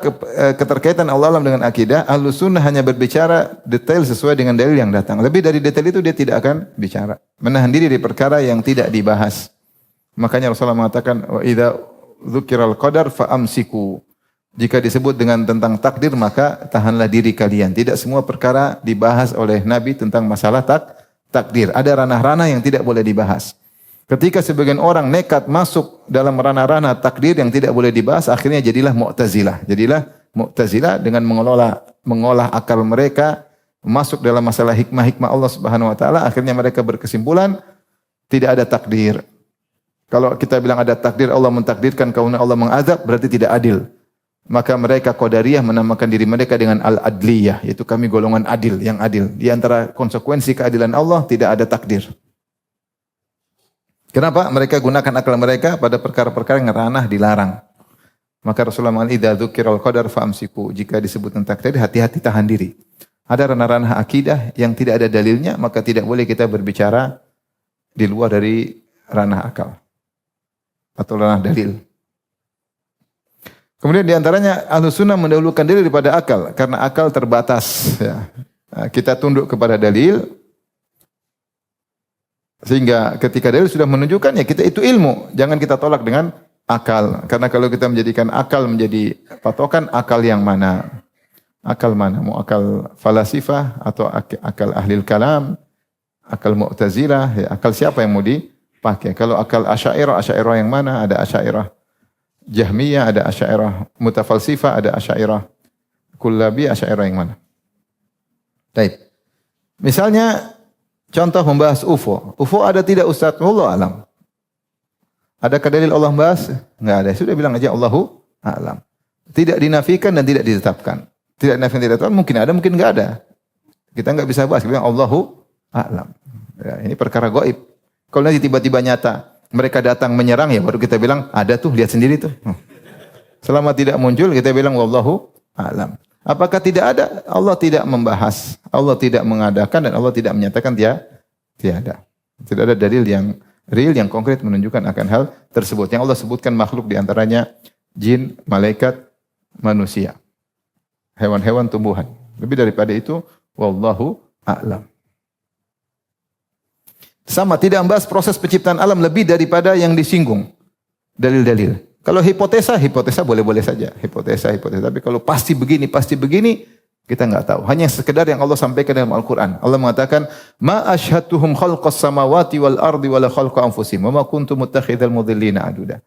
keterkaitan Allah alam dengan akidah, Ahlus Sunnah hanya berbicara detail sesuai dengan dalil yang datang. Lebih dari detail itu dia tidak akan bicara. Menahan diri dari perkara yang tidak dibahas. Makanya Rasulullah mengatakan, wa idza dzukiral qadar fa'amsiku. Jika disebut dengan tentang takdir, maka tahanlah diri kalian. Tidak semua perkara dibahas oleh Nabi tentang masalah takdir. Ada ranah-ranah yang tidak boleh dibahas. Ketika sebagian orang nekat masuk dalam ranah-ranah takdir yang tidak boleh dibahas, akhirnya jadilah Mu'tazilah. Jadilah Mu'tazilah dengan mengolah akal mereka masuk dalam masalah hikmah-hikmah Allah Subhanahu wa taala, akhirnya mereka berkesimpulan tidak ada takdir. Kalau kita bilang ada takdir, Allah mentakdirkan kauna Allah mengazab, berarti tidak adil. Maka mereka Qadariyah menamakan diri mereka dengan Al-Adliyah, yaitu kami golongan adil, yang adil. Di antara konsekuensi keadilan Allah tidak ada takdir. Kenapa? Mereka gunakan akal mereka pada perkara-perkara yang ranah dilarang. Maka Rasulullah mengatakan, idza dzukiral qadar fa'amsiku. Jika disebut tentang takdir, hati-hati tahan diri. Ada ranah-ranah akidah yang tidak ada dalilnya, maka tidak boleh kita berbicara di luar dari ranah akal atau ranah dalil. Kemudian di antaranya Ahlus Sunnah mendahulukan dalil daripada akal karena akal terbatas. Ya. Kita tunduk kepada dalil. Sehingga ketika dalil sudah menunjukkan, ya kita itu ilmu. Jangan kita tolak dengan akal. Karena kalau kita menjadikan akal menjadi patokan, akal yang mana? Akal mana? Mau akal falasifah atau akal ahlil kalam? Akal Mu'tazilah? Ya, akal siapa yang mau dipakai? Kalau akal Asy'ariyah yang mana? Ada Asy'ariyah Jahmiyah, ada Asy'ariyah Mutafalsifah, ada Asy'ariyah Kullabiyah, Asy'ariyah yang mana? Baik. Misalnya contoh membahas UFO. UFO ada tidak Ustaz? Wallahu alam. Adakah dalil Allah membahas? Enggak ada. Sudah bilang aja Allahu a'lam. Tidak dinafikan dan tidak ditetapkan. Tidak dinafikan, tidak ditetapkan. Mungkin ada, mungkin enggak ada. Kita enggak bisa bahas. Kita bilang Allahu a'lam. Ya, ini perkara gaib. Kalau nanti tiba-tiba nyata, mereka datang menyerang, ya baru kita bilang ada tuh, lihat sendiri tuh. Selama tidak muncul, kita bilang wallahu a'lam. Apakah tidak ada? Allah tidak membahas, Allah tidak mengadakan, dan Allah tidak menyatakan tiada. Tidak ada dalil yang real, yang konkret menunjukkan akan hal tersebut. Yang Allah sebutkan makhluk diantaranya jin, malaikat, manusia, hewan-hewan, tumbuhan. Lebih daripada itu, wallahu a'lam. Sama, tidak membahas proses penciptaan alam lebih daripada yang disinggung. Dalil-dalil. Kalau hipotesa boleh-boleh saja. Hipotesa. Tapi kalau pasti begini, kita enggak tahu. Hanya sekedar yang Allah sampaikan dalam Al-Quran. Allah mengatakan, ma ashhadtuhum khalqas samawati wal ardi wala khalqa anfusihim, wa ma kuntu muttakhidhal mudhillina aduda.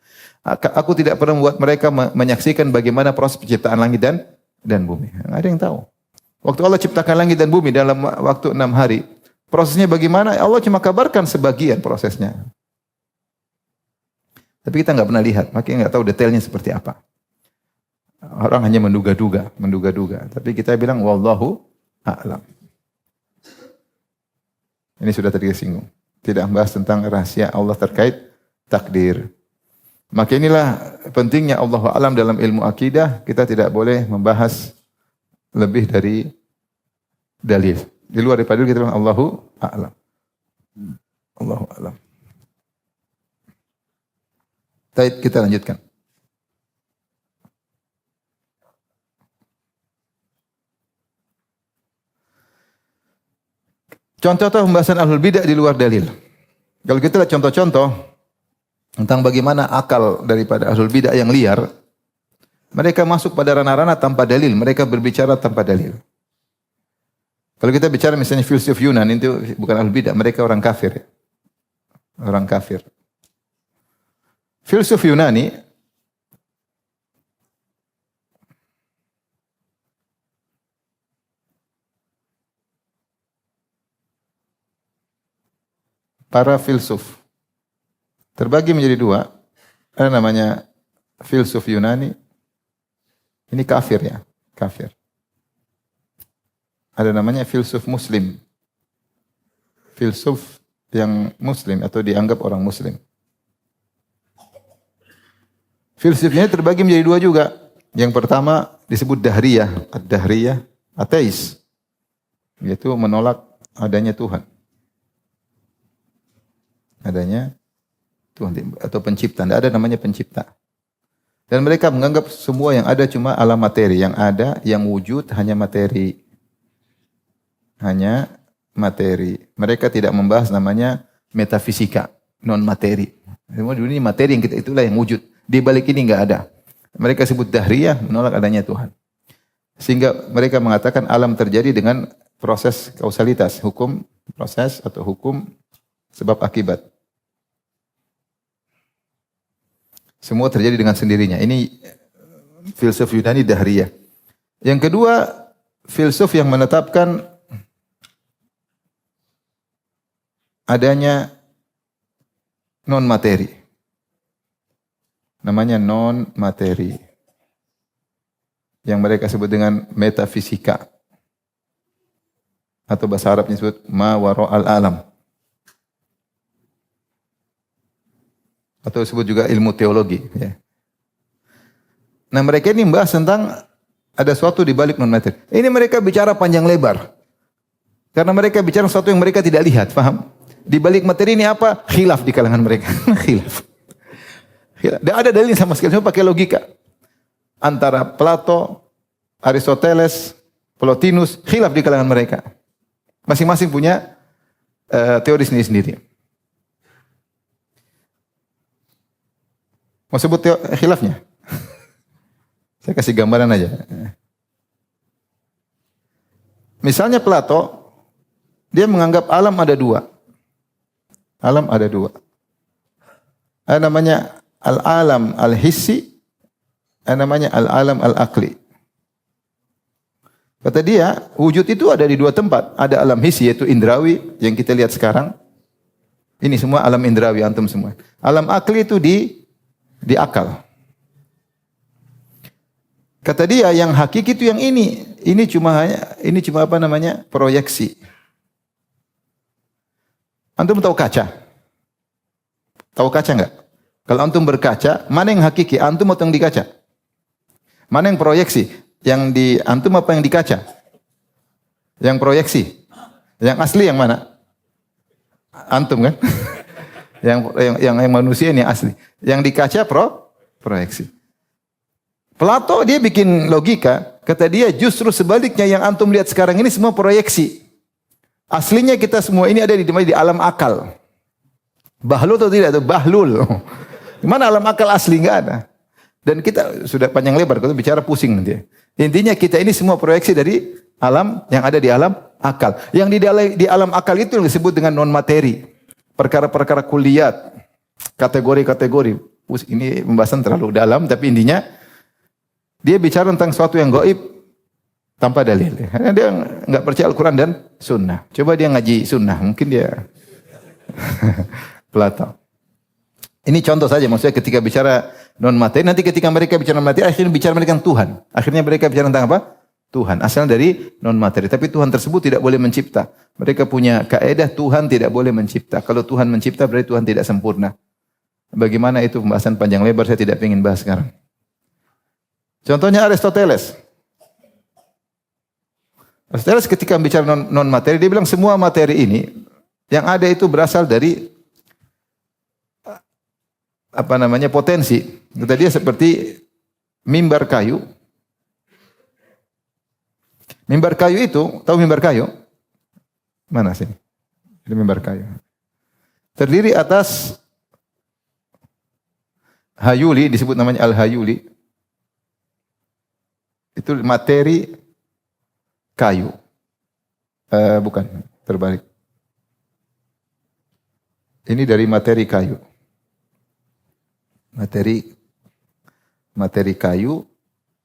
Aku tidak pernah membuat mereka menyaksikan bagaimana proses penciptaan langit dan bumi. Enggak ada yang tahu. Waktu Allah ciptakan langit dan bumi dalam waktu 6 hari, prosesnya bagaimana? Allah cuma kabarkan sebagian prosesnya. Tapi kita enggak pernah lihat, makanya enggak tahu detailnya seperti apa. Orang hanya menduga-duga. Tapi kita bilang wallahu a'lam. Ini sudah tadi disinggung. Tidak membahas tentang rahasia Allah terkait takdir. Maka inilah pentingnya Allahu a'lam dalam ilmu akidah. Kita tidak boleh membahas lebih dari dalil. Di luar daripada dalil kita bilang Allahu a'lam. Allahu a'lam. Baik, kita lanjutkan. Contoh-contoh pembahasan ahlul bidah di luar dalil. Kalau kita lihat contoh-contoh tentang bagaimana akal daripada ahlul bidah yang liar, mereka masuk pada ranah-ranah tanpa dalil, mereka berbicara tanpa dalil. Kalau kita bicara misalnya filsuf Yunani itu bukan ahlul bidah, mereka orang kafir. Orang kafir. Filsuf Yunani para filsuf terbagi menjadi dua. Ada namanya filsuf Yunani. Ini kafir ya, kafir. Ada namanya filsuf Muslim. Filsuf yang Muslim atau dianggap orang Muslim. Filsuf ini terbagi menjadi dua juga. Yang pertama disebut Dahriyah, Ad-Dahriyah, ateis. Yaitu menolak adanya Tuhan. Adanya Tuhan atau pencipta. Tidak ada namanya pencipta. Dan mereka menganggap semua yang ada cuma alam materi. Yang ada, yang wujud hanya materi. Hanya materi. Mereka tidak membahas namanya metafisika, non materi. Semua dunia materi yang kita itulah yang wujud. Di balik ini enggak ada. Mereka sebut Dahriyah, menolak adanya Tuhan. Sehingga mereka mengatakan alam terjadi dengan proses kausalitas, hukum proses atau hukum sebab akibat. Semua terjadi dengan sendirinya. Ini filsuf Yunani Dahriyah. Yang kedua, filsuf yang menetapkan adanya non materi. Namanya non materi. Yang mereka sebut dengan metafisika. Atau bahasa Arabnya disebut ma wara'al alam. Atau disebut juga ilmu teologi. Ya. Nah mereka ini membahas tentang ada sesuatu di balik non materi. Ini mereka bicara panjang lebar. Karena mereka bicara sesuatu yang mereka tidak lihat, paham? Di balik materi ini apa? Khilaf di kalangan mereka. Khilaf. Tidak ada dalil sama sekali, semua pakai logika. Antara Plato, Aristoteles, Plotinus, khilaf di kalangan mereka. Masing-masing punya teori sendiri-sendiri. Mau sebut khilafnya? Saya kasih gambaran aja. Misalnya Plato, dia menganggap alam ada dua. Alam ada dua. Ada namanya al-alam al-hissi, ada namanya al-alam al-akli. Kata dia, wujud itu ada di dua tempat. Ada alam hissi, yaitu indrawi, yang kita lihat sekarang. Ini semua alam indrawi, antum semua. Alam akli itu di akal. Kata dia yang hakiki itu yang ini. Ini cuma apa namanya? Proyeksi. Antum tahu kaca? Tahu kaca enggak? Kalau antum berkaca, mana yang hakiki? Antum atau yang di kaca? Mana yang proyeksi? Yang di antum apa yang di kaca? Yang proyeksi. Yang asli yang mana? Antum kan? yang manusia ini asli. Yang di kaca proyeksi. Plato dia bikin logika, kata dia justru sebaliknya yang antum lihat sekarang ini semua proyeksi. Aslinya kita semua ini ada di alam akal. Bahlul atau tidak? Itu bahlul. Mana alam akal asli? Enggak ada. Dan kita sudah panjang lebar, kita bicara pusing nanti. Intinya kita ini semua proyeksi dari alam yang ada di alam akal. Yang di alam akal itu yang disebut dengan non materi. Perkara-perkara kuliat, kategori-kategori. Ini pembahasan terlalu dalam, tapi intinya dia bicara tentang sesuatu yang gaib tanpa dalil. Karena dia enggak percaya Al-Quran dan Sunnah. Coba dia ngaji Sunnah, mungkin dia Plato. Ini contoh saja, maksudnya ketika bicara non materi, nanti ketika mereka bicara non materi, akhirnya bicara mereka tentang Tuhan. Akhirnya mereka bicara tentang apa? Tuhan. Asalnya dari non materi, tapi Tuhan tersebut tidak boleh mencipta. Mereka punya kaedah Tuhan tidak boleh mencipta. Kalau Tuhan mencipta berarti Tuhan tidak sempurna. Bagaimana itu pembahasan panjang lebar, saya tidak ingin bahas sekarang. Contohnya Aristoteles. Aristoteles ketika bicara non materi, dia bilang semua materi ini yang ada itu berasal dari potensi. Kata dia seperti mimbar kayu. Mimbar kayu itu, tahu mimbar kayu? Mana sini? Ini mimbar kayu. Terdiri atas hayuli, disebut namanya al-hayuli. Itu materi kayu. Bukan, terbalik. Ini dari materi kayu. Materi kayu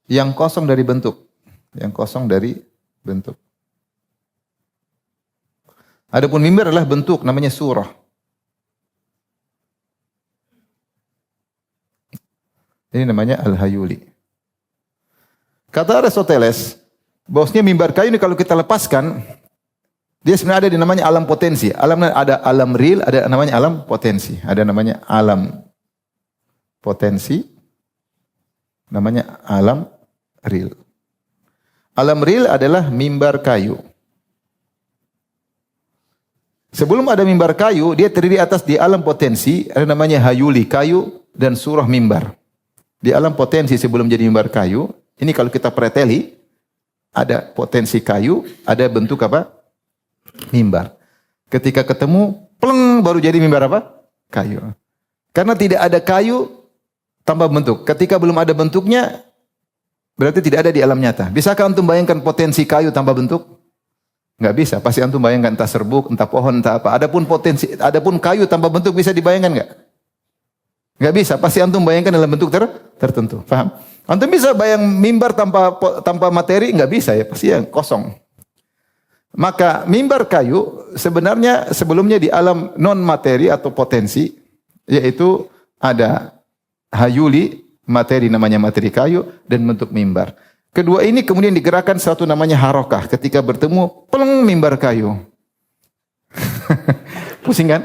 yang kosong dari bentuk. Yang kosong dari bentuk. Adapun mimbar adalah bentuk, namanya surah. Ini namanya al-hayuli. Kata Aristoteles, bahwasanya mimbar kayu ini kalau kita lepaskan, dia sebenarnya ada di namanya alam potensi. Ada alam real, ada namanya alam potensi. Ada namanya alam potensi, namanya alam real. Alam real adalah mimbar kayu. Sebelum ada mimbar kayu, dia terdiri atas di alam potensi, ada namanya hayuli, kayu, dan surah mimbar. Di alam potensi sebelum jadi mimbar kayu, ini kalau kita preteli, ada potensi kayu, ada bentuk apa? Mimbar. Ketika ketemu, pleng, baru jadi mimbar apa? Kayu. Karena tidak ada kayu tanpa bentuk. Ketika belum ada bentuknya, berarti tidak ada di alam nyata. Bisakah antum bayangkan potensi kayu tanpa bentuk? Enggak bisa. Pasti antum bayangkan entah serbuk, entah pohon, entah apa. Adapun kayu tanpa bentuk bisa dibayangkan enggak? Enggak bisa. Pasti antum bayangkan dalam bentuk tertentu. Paham? Antum bisa bayang mimbar tanpa materi? Enggak bisa ya. Pasti yang kosong. Maka mimbar kayu sebenarnya sebelumnya di alam non materi atau potensi, yaitu ada hayuli, materi namanya materi kayu, dan bentuk mimbar. Kedua ini kemudian digerakkan satu namanya harokah. Ketika bertemu, peleng mimbar kayu. Pusing kan?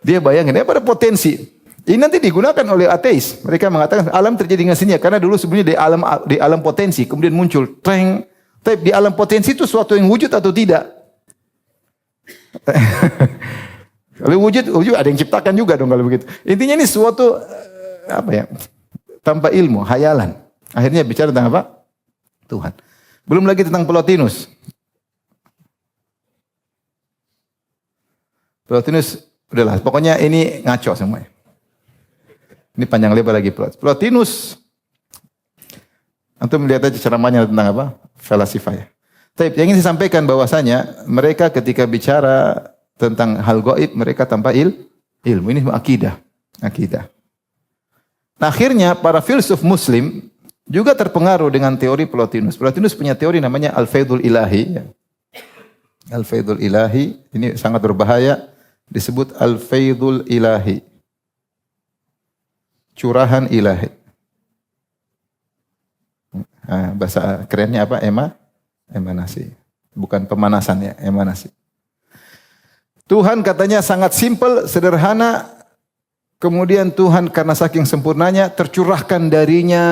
Dia bayangin, pada potensi. Ini nanti digunakan oleh ateis. Mereka mengatakan alam terjadi dengan sendirinya. Karena dulu sebelumnya di alam potensi, kemudian muncul treng. Tapi di alam potensi itu suatu yang wujud atau tidak? Kalau wujud ada yang ciptakan juga dong kalau begitu. Intinya ini suatu tanpa ilmu, hayalan. Akhirnya bicara tentang apa? Tuhan. Belum lagi tentang Plotinus. Plotinus, udahlah, pokoknya ini ngaco semuanya. Ini panjang lebar lagi Plotinus. Antum melihat aja ceramahnya tentang apa? Falsafah ya. Tapi yang ingin saya sampaikan bahwasanya mereka ketika bicara tentang hal gaib mereka tanpa ilmu. Ini akidah. Nah, akhirnya para filsuf muslim juga terpengaruh dengan teori Plotinus. Plotinus punya teori namanya Al-Faidul Ilahi. Al-Faidul Ilahi ini sangat berbahaya, disebut Al-Faidul Ilahi. Curahan ilahi. Nah, bahasa kerennya apa? Emanasi. Bukan pemanasan ya, emanasi. Tuhan katanya sangat simpel, sederhana. Kemudian Tuhan karena saking sempurnanya tercurahkan darinya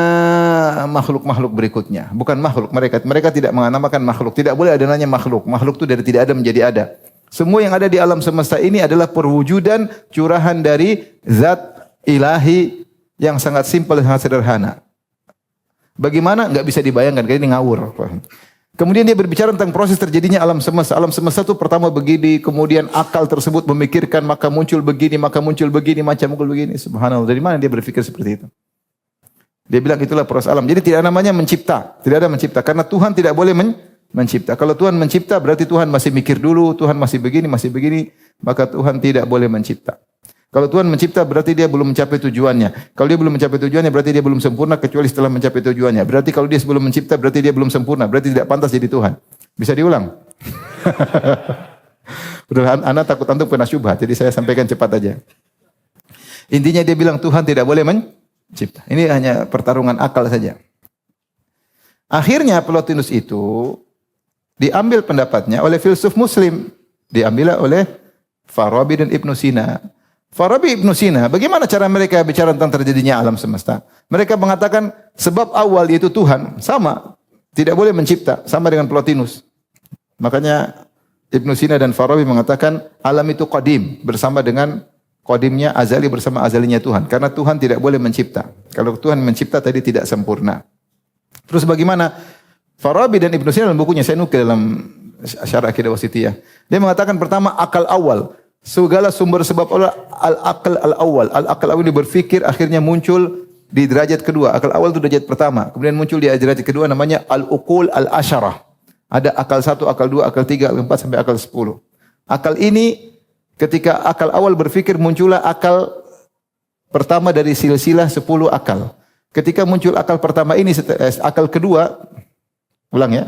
makhluk-makhluk berikutnya. Bukan makhluk mereka tidak menamakan makhluk. Tidak boleh ada namanya makhluk. Makhluk itu dari tidak ada menjadi ada. Semua yang ada di alam semesta ini adalah perwujudan curahan dari zat ilahi yang sangat simpel dan sangat sederhana. Bagaimana? Enggak bisa dibayangkan, karena ini ngawur. Kemudian dia berbicara tentang proses terjadinya alam semesta. Alam semesta itu pertama begini, kemudian akal tersebut memikirkan, maka muncul begini, macam muncul begini. Subhanallah, dari mana dia berpikir seperti itu? Dia bilang itulah proses alam. Jadi tidak namanya mencipta, tidak ada mencipta. Karena Tuhan tidak boleh mencipta. Kalau Tuhan mencipta berarti Tuhan masih mikir dulu, Tuhan masih begini, maka Tuhan tidak boleh mencipta. Kalau Tuhan mencipta berarti dia belum mencapai tujuannya. Kalau dia belum mencapai tujuannya berarti dia belum sempurna kecuali setelah mencapai tujuannya. Berarti kalau dia sebelum mencipta berarti dia belum sempurna. Berarti tidak pantas jadi Tuhan. Bisa diulang? Udah, anak takut antum kena syubhat. Jadi saya sampaikan cepat aja. Intinya dia bilang Tuhan tidak boleh mencipta. Ini hanya pertarungan akal saja. Akhirnya Plotinus itu diambil pendapatnya oleh filsuf muslim. Diambil oleh Farabi dan Ibnu Sina. Farabi Ibnu Sina, bagaimana cara mereka bicara tentang terjadinya alam semesta? Mereka mengatakan sebab awal yaitu Tuhan, sama. Tidak boleh mencipta, sama dengan Plotinus. Makanya Ibnu Sina dan Farabi mengatakan alam itu qadim, bersama dengan qadimnya azali bersama azalinya Tuhan. Karena Tuhan tidak boleh mencipta. Kalau Tuhan mencipta tadi tidak sempurna. Terus bagaimana? Farabi dan Ibnu Sina dalam bukunya, saya nukil dalam Syarah Aqidah Wasithiyah. Dia mengatakan pertama akal awal. Segala sumber sebab Allah al-aql al-awwal. Al-aql awal ini berfikir akhirnya muncul di derajat kedua. Akal awal itu derajat pertama. Kemudian muncul di derajat kedua namanya al-uqul al-asyarah. Ada akal 1, akal 2, akal 3, akal 4 sampai akal 10. Akal ini ketika akal awal berfikir muncullah akal pertama dari silsilah 10 akal. Ketika muncul akal pertama ini akal kedua, ulang ya.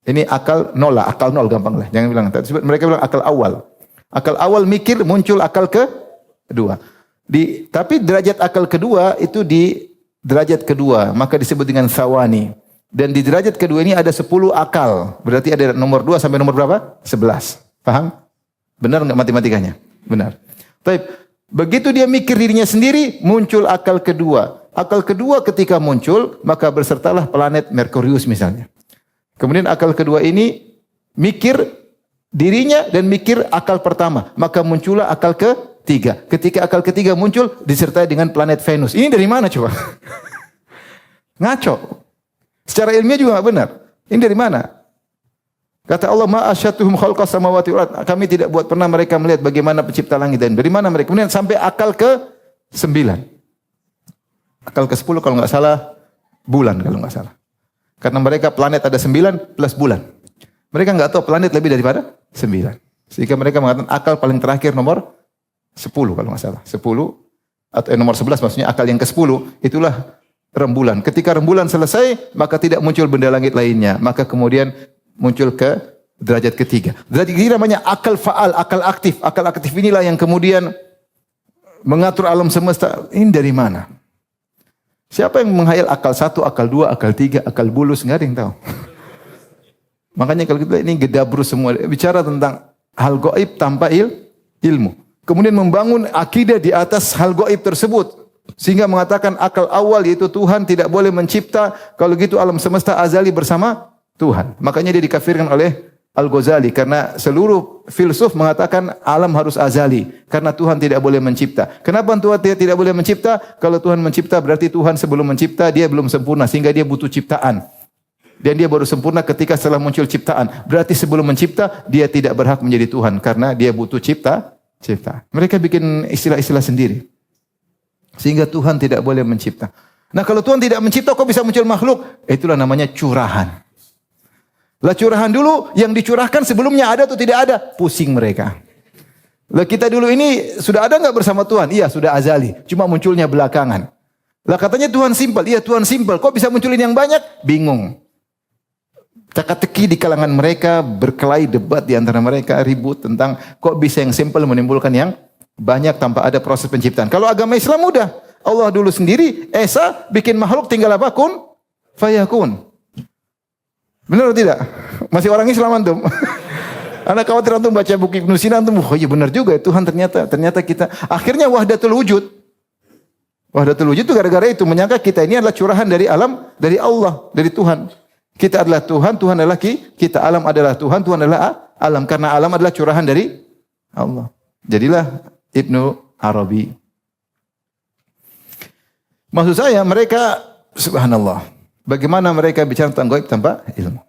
Ini akal nol lah, akal nol gampang lah. Jangan bilang. Mereka bilang akal awal. Akal awal mikir muncul akal kedua. Tapi derajat akal kedua itu di derajat kedua. Maka disebut dengan sawani. Dan di derajat kedua ini ada 10 akal. Berarti ada nomor 2 sampai nomor berapa? 11. Paham? Benar enggak matematikanya? Benar. Tapi begitu dia mikir dirinya sendiri, muncul akal kedua. Akal kedua ketika muncul, maka bersertalah planet Merkurius misalnya. Kemudian akal kedua ini mikir dirinya dan mikir akal pertama. Maka muncullah akal ketiga. Ketika akal ketiga muncul, disertai dengan planet Venus. Ini dari mana coba? Ngaco. Secara ilmiah juga enggak benar. Ini dari mana? Kata Allah, ma asyatuhum khalqas samawati wal ard. Kami tidak buat pernah mereka melihat bagaimana pencipta langit dan dari mana mereka. Kemudian sampai akal ke-9. Akal ke-10 kalau enggak salah bulan kalau enggak salah. Karena mereka planet ada 9 plus bulan. Mereka enggak tahu planet lebih daripada 9. Sehingga mereka mengatakan akal paling terakhir nomor 10 kalau enggak salah. 10 atau nomor 11 maksudnya akal yang ke-10 itulah rembulan. Ketika rembulan selesai, maka tidak muncul benda langit lainnya. Maka kemudian muncul ke derajat ketiga. Derajat ketiga namanya akal faal, akal aktif. Akal aktif inilah yang kemudian mengatur alam semesta. Ini dari mana? Siapa yang menghayal akal 1, akal 2, akal 3, akal bulus? Enggak ada yang tahu. Makanya kalau kita ini gedabrus semua. Bicara tentang hal gaib tanpa ilmu. Kemudian membangun akidah di atas hal gaib tersebut. Sehingga mengatakan akal awal yaitu Tuhan tidak boleh mencipta. Kalau gitu alam semesta azali bersama Tuhan. Makanya dia dikafirkan oleh Al-Ghazali. Karena seluruh filsuf mengatakan alam harus azali. Karena Tuhan tidak boleh mencipta. Kenapa Tuhan tidak boleh mencipta? Kalau Tuhan mencipta berarti Tuhan sebelum mencipta dia belum sempurna. Sehingga dia butuh ciptaan. Dan dia baru sempurna ketika setelah muncul ciptaan. Berarti sebelum mencipta dia tidak berhak menjadi Tuhan. Karena dia butuh ciptaan. Mereka bikin istilah-istilah sendiri. Sehingga Tuhan tidak boleh mencipta. Nah kalau Tuhan tidak mencipta kok bisa muncul makhluk? Itulah namanya curahan. Lah curahan dulu yang dicurahkan sebelumnya ada atau tidak ada? Pusing mereka. Lah kita dulu ini sudah ada enggak bersama Tuhan? Iya sudah azali. Cuma munculnya belakangan. Lah katanya Tuhan simpel. Iya Tuhan simpel. Kok bisa munculin yang banyak? Bingung. Teka-teki di kalangan mereka, berkelahi debat di antara mereka, ribut tentang kok bisa yang simpel menimbulkan yang banyak tanpa ada proses penciptaan. Kalau agama Islam mudah. Allah dulu sendiri, Esa bikin makhluk tinggal apa? Kun, fayakun. Benar atau tidak? Masih orang Islam antum? Anak khawatir antum baca buku Ibnu Sina antum, oh iya benar juga ya Tuhan ternyata kita. Akhirnya wahdatul wujud. Wahdatul wujud itu gara-gara itu menyangka kita ini adalah curahan dari alam, dari Allah, dari Tuhan. Kita adalah Tuhan, Tuhan adalah kita. Alam adalah Tuhan, Tuhan adalah alam. Karena alam adalah curahan dari Allah. Jadilah Ibnu Arabi. Maksud saya mereka subhanallah. Bagaimana mereka bicara tentang gaib tanpa ilmu.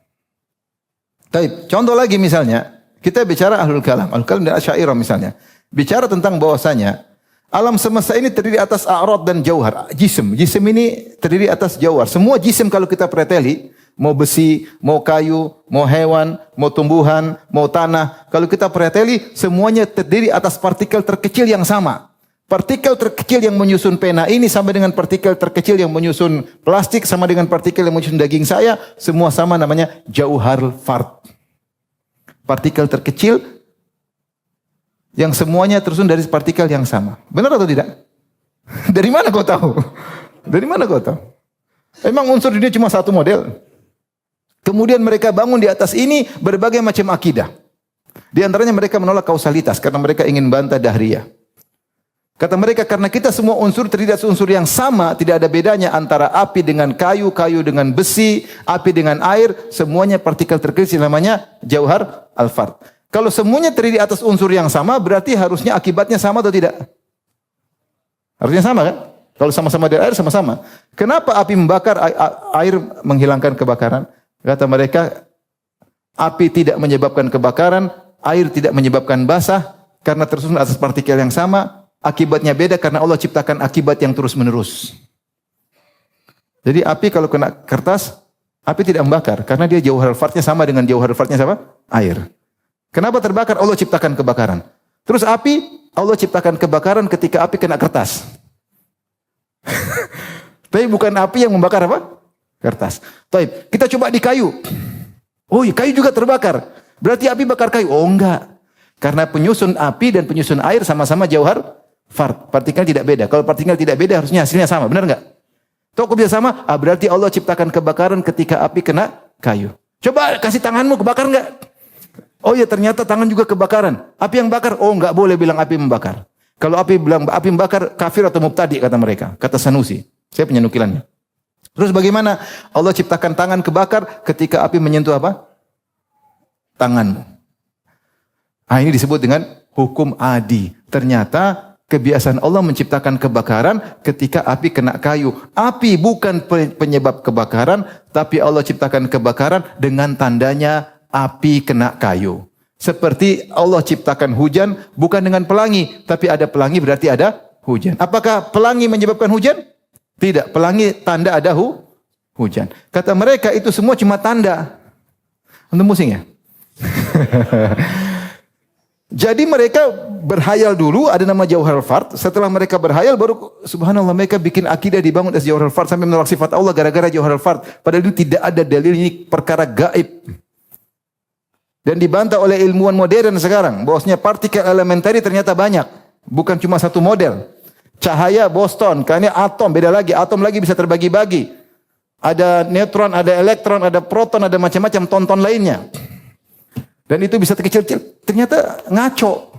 Baik, contoh lagi misalnya, kita bicara ahlul kalam. Ahlul kalam dan Asy'ariyah misalnya. Bicara tentang bahwasanya alam semesta ini terdiri atas a'rad dan jauhar. Jism ini terdiri atas jauhar. Semua jism kalau kita preteli, mau besi, mau kayu, mau hewan, mau tumbuhan, mau tanah. Kalau kita preteli, semuanya terdiri atas partikel terkecil yang sama. Partikel terkecil yang menyusun pena ini sama dengan partikel terkecil yang menyusun plastik, sama dengan partikel yang menyusun daging saya. Semua sama namanya jauhar fard. Partikel terkecil yang semuanya tersusun dari partikel yang sama. Benar atau tidak? Dari mana kau tahu? Dari mana kau tahu? Emang unsur dunia cuma satu model? Kemudian mereka bangun di atas ini berbagai macam akidah. Di antaranya mereka menolak kausalitas karena mereka ingin bantah dahriyah. Kata mereka, karena kita semua unsur terdiri dari unsur yang sama, tidak ada bedanya antara api dengan kayu, kayu dengan besi, api dengan air, semuanya partikel terkecil namanya jauhar al-fard. Kalau semuanya terdiri atas unsur yang sama, berarti harusnya akibatnya sama atau tidak? Harusnya sama kan? Kalau sama-sama dari air, sama-sama. Kenapa api membakar, air menghilangkan kebakaran? Kata mereka, api tidak menyebabkan kebakaran, air tidak menyebabkan basah, karena tersusun atas partikel yang sama. Akibatnya beda karena Allah ciptakan akibat yang terus-menerus. Jadi api kalau kena kertas, api tidak membakar karena dia jauhar al-fardnya sama dengan jauhar al-fardnya siapa? Air. Kenapa terbakar? Allah ciptakan kebakaran. Terus api, Allah ciptakan kebakaran ketika api kena kertas. Tapi bukan api yang membakar apa? Kertas. Baik, kita coba di kayu. Oh, kayu juga terbakar. Berarti api bakar kayu? Oh, enggak. Karena penyusun api dan penyusun air sama-sama jauhar fard. Partikel tidak beda. Kalau partikel tidak beda harusnya hasilnya sama. Benar enggak? Tahu kok bisa sama? Berarti Allah ciptakan kebakaran ketika api kena kayu. Coba kasih tanganmu, kebakar enggak? Oh ya, ternyata tangan juga kebakaran. Api yang bakar? Oh, enggak boleh bilang api membakar. Kalau api bilang api membakar, kafir atau mubtadi kata mereka. Kata Sanusi. Saya punya nukilannya. Terus bagaimana Allah ciptakan tangan kebakar ketika api menyentuh apa? Tanganmu. Ini disebut dengan hukum adi. Ternyata kebiasaan Allah menciptakan kebakaran ketika api kena kayu. Api bukan penyebab kebakaran, tapi Allah ciptakan kebakaran dengan tandanya api kena kayu. Seperti Allah ciptakan hujan bukan dengan pelangi, tapi ada pelangi berarti ada hujan. Apakah pelangi menyebabkan hujan? Tidak, pelangi tanda ada hujan. Kata mereka itu semua cuma tanda. Untuk musing ya? Jadi mereka berhayal dulu ada nama Jauhar al-Fard. Setelah mereka berhayal baru subhanallah mereka bikin akidah dibangun atas Jauhar al-Fard sampai menolak sifat Allah gara-gara Jauhar al-Fard. Padahal itu tidak ada dalil, ini perkara gaib. Dan dibantah oleh ilmuwan modern sekarang bahwasanya partikel elementary ternyata banyak, bukan cuma satu model. Cahaya boson, karena atom beda lagi, atom lagi bisa terbagi-bagi. Ada neutron, ada elektron, ada proton, ada macam-macam tonton lainnya. Dan itu bisa terkecil-kecil. Ternyata ngaco.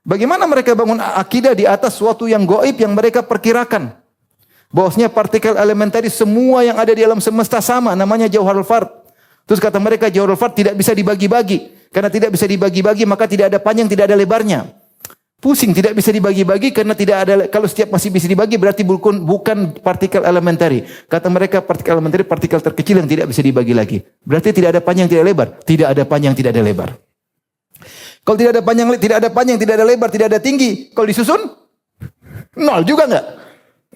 Bagaimana mereka bangun akidah di atas suatu yang gaib yang mereka perkirakan? Bahwasanya partikel elementary semua yang ada di alam semesta sama, namanya Jauhar al-Fard. Terus kata mereka Jauhar al-Fard tidak bisa dibagi-bagi. Karena tidak bisa dibagi-bagi maka tidak ada panjang, tidak ada lebarnya. Pusing, tidak bisa dibagi-bagi karena tidak ada, kalau setiap masih bisa dibagi berarti bukan partikel elementary. Kata mereka partikel elementary partikel terkecil yang tidak bisa dibagi lagi. Berarti tidak ada panjang, tidak lebar. Tidak ada panjang, tidak ada lebar. Kalau tidak ada panjang, tidak ada panjang, tidak ada lebar, tidak ada tinggi. Kalau disusun, nol juga enggak?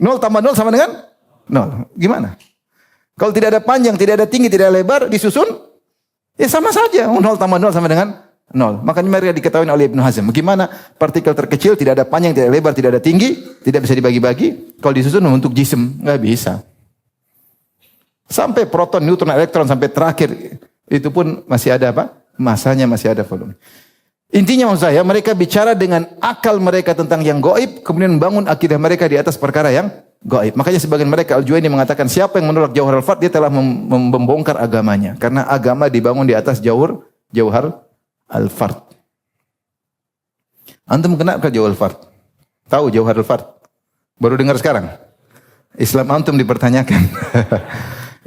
Nol tambah nol sama dengan nol. Gimana? Kalau tidak ada panjang, tidak ada tinggi, tidak ada lebar, disusun, ya sama saja. Nol tambah nol sama dengan nol. Makanya mereka diketahui oleh Ibnu Hazm. Bagaimana partikel terkecil tidak ada panjang, tidak ada lebar, tidak ada tinggi, tidak bisa dibagi-bagi. Kalau disusun untuk jism, nggak bisa. Sampai proton, neutron, elektron sampai terakhir itu pun masih ada apa? Masanya masih ada volume. Intinya maksud saya mereka bicara dengan akal mereka tentang yang gaib, kemudian membangun akidah mereka di atas perkara yang gaib. Makanya sebagian mereka Al-Juwaini mengatakan siapa yang menolak Jauhar al-Fard dia telah membongkar agamanya karena agama dibangun di atas Jauhar al-Fard. Antum kenapa Jauhar al-Fard? Tahu Jauhar al-Fard? Baru dengar sekarang? Islam antum dipertanyakan.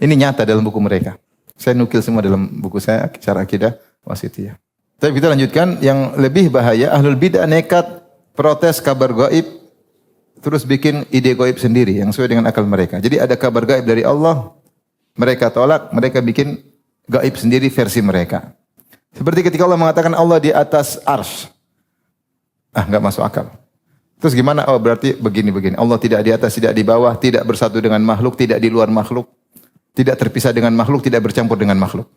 Ini nyata dalam buku mereka. Saya nukil semua dalam buku saya, Syarah Aqidah Wasithiyah. Tapi kita lanjutkan, yang lebih bahaya, ahlul bid'ah nekat protes kabar gaib, terus bikin ide gaib sendiri yang sesuai dengan akal mereka. Jadi ada kabar gaib dari Allah, mereka tolak, mereka bikin gaib sendiri versi mereka. Seperti ketika Allah mengatakan Allah di atas arsy. Enggak masuk akal. Terus gimana? Oh berarti begini-begini. Allah tidak di atas, tidak di bawah, tidak bersatu dengan makhluk, tidak di luar makhluk. Tidak terpisah dengan makhluk, tidak bercampur dengan makhluk.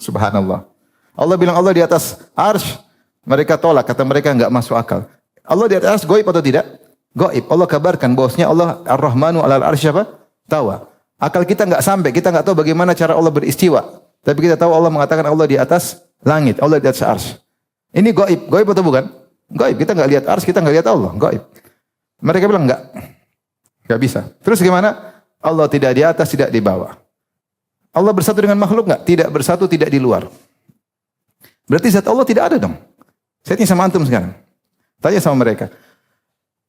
Subhanallah. Allah bilang Allah di atas arsy. Mereka tolak, kata mereka enggak masuk akal. Allah di atas arsy gaib atau tidak? Gaib. Allah kabarkan bahwasanya Allah Ar-Rahmanu 'alal arsy apa? Tawa. Akal kita enggak sampai, kita enggak tahu bagaimana cara Allah beristiwa. Tapi kita tahu Allah mengatakan Allah di atas langit, Allah di atas arsy. Ini gaib. Gaib atau bukan? Gaib. Kita enggak lihat arsy, kita enggak lihat Allah. Gaib. Mereka bilang enggak. Enggak bisa. Terus gimana? Allah tidak di atas, tidak di bawah. Allah bersatu dengan makhluk enggak? Tidak bersatu, tidak di luar. Berarti zat Allah tidak ada dong. Saya tanya sama antum sekarang. Tanya sama mereka.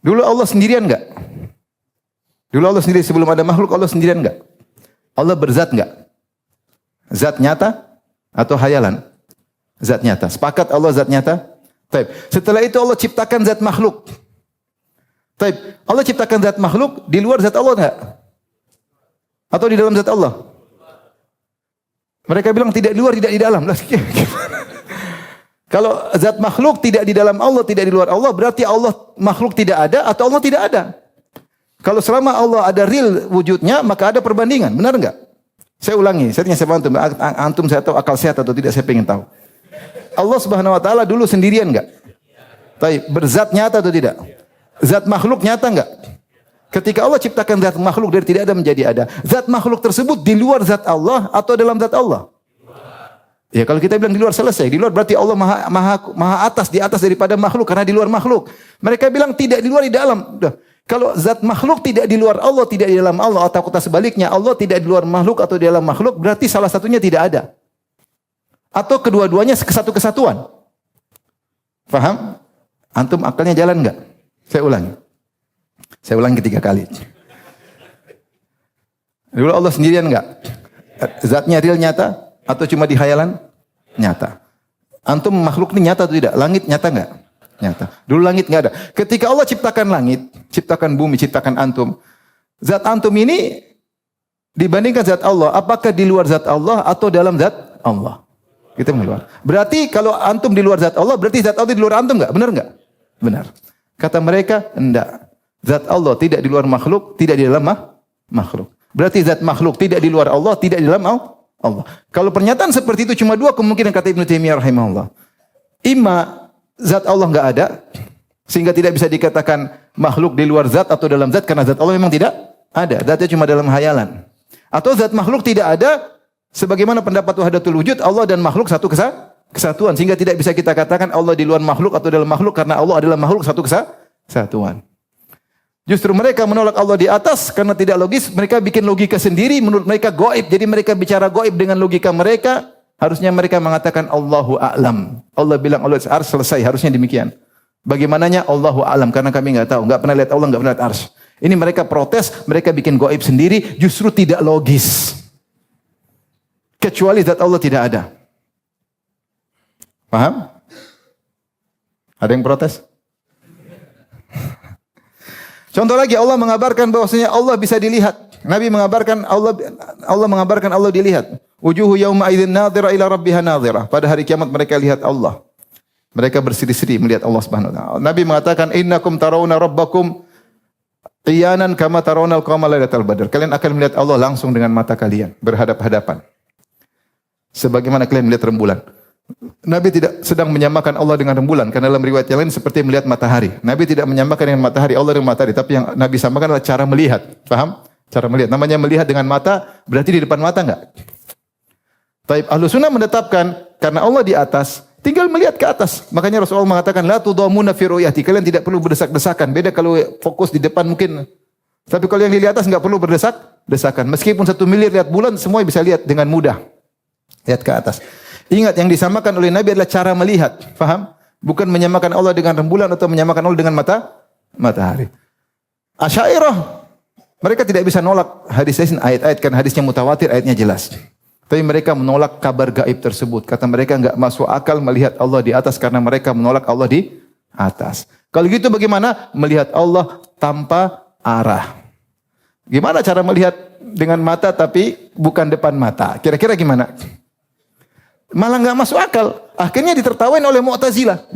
Dulu Allah sendirian enggak? Dulu Allah sendiri sebelum ada makhluk, Allah sendirian enggak? Allah berzat enggak? Zat nyata atau hayalan? Zat nyata. Sepakat Allah zat nyata? Taib. Setelah itu Allah ciptakan zat makhluk. Taib. Allah ciptakan zat makhluk di luar zat Allah enggak? Atau di dalam zat Allah? Mereka bilang tidak di luar, tidak di dalam. Kalau zat makhluk tidak di dalam Allah, tidak di luar Allah, berarti Allah makhluk tidak ada atau Allah tidak ada. Kalau selama Allah ada real wujudnya, maka ada perbandingan. Benar enggak? Saya ulangi, saya tanya sama antum. Antum saya tahu akal sehat atau tidak, saya pengen tahu. Allah Subhanahu wa taala dulu sendirian enggak? Baik, berzat nyata atau tidak? Zat makhluk nyata enggak? Ketika Allah ciptakan zat makhluk dari tidak ada menjadi ada. Zat makhluk tersebut di luar zat Allah atau dalam zat Allah? Ya kalau kita bilang di luar selesai. Di luar berarti Allah maha atas, di atas daripada makhluk karena di luar makhluk. Mereka bilang tidak di luar, di dalam. Udah. Kalau zat makhluk tidak di luar Allah, tidak di dalam Allah, atau kata sebaliknya Allah tidak di luar makhluk atau di dalam makhluk, berarti salah satunya tidak ada. Atau kedua-duanya satu kesatuan. Faham? Antum akalnya jalan enggak? Saya ulangi. Saya ulangi 3 kali. Dulu Allah sendirian enggak? Zatnya real nyata atau cuma di khayalan? Nyata. Antum makhluk ini nyata atau tidak? Langit nyata enggak? Nyata. Dulu langit enggak ada. Ketika Allah ciptakan langit, ciptakan bumi, ciptakan antum. Zat antum ini dibandingkan zat Allah, apakah di luar zat Allah atau dalam zat Allah? Kita mengeluar. Berarti kalau antum di luar zat Allah, berarti zat Allah di luar antum enggak? Benar enggak? Benar. Kata mereka, enggak. Zat Allah tidak di luar makhluk, tidak di dalam makhluk. Berarti zat makhluk tidak di luar Allah, tidak di dalam Allah. Kalau pernyataan seperti itu cuma 2 kemungkinan kata Ibnu Taimiyah rahimahullah. Ima zat Allah enggak ada, sehingga tidak bisa dikatakan makhluk di luar zat atau dalam zat, karena zat Allah memang tidak ada. Zatnya cuma dalam hayalan. Atau zat makhluk tidak ada, sebagaimana pendapat wahdatul wujud, Allah dan makhluk satu kesatuan. Sehingga tidak bisa kita katakan Allah di luar makhluk atau dalam makhluk, karena Allah adalah makhluk satu kesatuan. Justru mereka menolak Allah di atas karena tidak logis. Mereka bikin logika sendiri, menurut mereka gaib. Jadi mereka bicara gaib dengan logika mereka. Harusnya mereka mengatakan Allahu a'lam. Allah bilang Allah ars, selesai. Harusnya demikian. Bagaimananya Allahu a'lam, karena kami enggak tahu, enggak pernah lihat Allah, enggak pernah lihat ars. Ini mereka protes, mereka bikin gaib sendiri, justru tidak logis. Kecuali zat Allah tidak ada. Paham? Ada yang protes? Contoh lagi, Allah mengabarkan bahwasanya Allah bisa dilihat. Nabi mengabarkan Allah mengabarkan Allah dilihat. Wujuhu yauma idzin nadhira ila rabbiha nadhira. Pada hari kiamat mereka lihat Allah. Mereka berseri-seri melihat Allah Subhanahu wa taala. Nabi mengatakan innakum tarawna rabbakum qiyanan kama tarawna al-qamara lailatal badr. Kalian akan melihat Allah langsung dengan mata kalian, berhadap-hadapan. Sebagaimana kalian melihat rembulan. Nabi tidak sedang menyamakan Allah dengan rembulan, karena dalam riwayat yang lain seperti melihat matahari. Nabi tidak menyamakan dengan matahari, Allah dengan matahari, tapi yang Nabi samakan adalah cara melihat. Paham? Cara melihat. Namanya melihat dengan mata, berarti di depan mata enggak? Taib Ahlus Sunnah menetapkan karena Allah di atas, tinggal melihat ke atas. Makanya Rasulullah mengatakan la tudamuna fi ru'yati. Kalian tidak perlu berdesak-desakan. Beda kalau fokus di depan mungkin. Tapi kalau yang di atas enggak perlu berdesak-desakan. Meskipun 1 miliar lihat bulan, semua bisa lihat dengan mudah. Lihat ke atas. Ingat, yang disamakan oleh Nabi adalah cara melihat. Faham? Bukan menyamakan Allah dengan rembulan atau menyamakan Allah dengan matahari. Asy'ariyah, mereka tidak bisa nolak hadis ayat-ayat, kan hadisnya mutawatir, ayatnya jelas. Tapi mereka menolak kabar gaib tersebut. Kata mereka enggak masuk akal melihat Allah di atas karena mereka menolak Allah di atas. Kalau gitu bagaimana melihat Allah tanpa arah? Gimana cara melihat dengan mata tapi bukan depan mata? Kira-kira gimana? Malah enggak masuk akal. Akhirnya ditertawain oleh Mu'tazilah.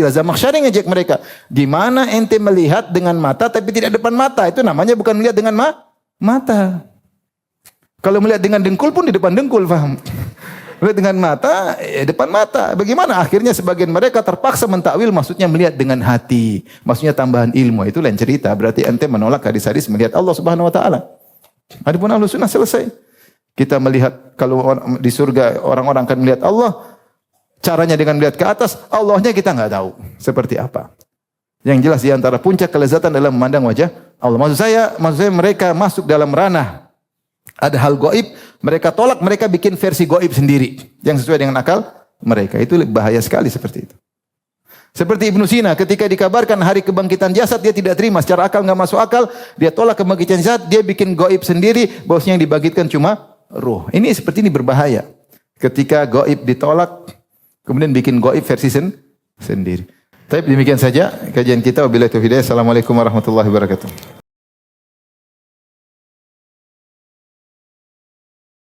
Zamakhsyari ngejek mereka. Gimana ente melihat dengan mata tapi tidak depan mata? Itu namanya bukan melihat dengan mata. Kalau melihat dengan dengkul pun di depan dengkul, paham? Melihat dengan mata, depan mata. Bagaimana? Akhirnya sebagian mereka terpaksa mentakwil, maksudnya melihat dengan hati. Maksudnya tambahan ilmu. Itu lain cerita. Berarti ente menolak hadis-hadis melihat Allah Subhanahu wa taala. Adapun Ahlus Sunnah selesai. Kita melihat kalau di surga orang-orang akan melihat Allah, caranya dengan melihat ke atas, Allahnya kita enggak tahu seperti apa. Yang jelas di antara puncak kelezatan dalam memandang wajah Allah. Maksud saya mereka masuk dalam ranah ada hal gaib, mereka tolak, mereka bikin versi gaib sendiri yang sesuai dengan akal mereka. Itu bahaya sekali seperti itu. Seperti Ibnu Sina ketika dikabarkan hari kebangkitan jasad dia tidak terima, secara akal enggak masuk akal, dia tolak kebangkitan jasad, dia bikin gaib sendiri bahwasanya yang dibangkitkan cuma ruh. Ini seperti ini berbahaya. Ketika gaib ditolak kemudian bikin gaib versi sendiri. Tapi demikian saja kajian kita. Wabillahi taufiq. Assalamualaikum warahmatullahi wabarakatuh.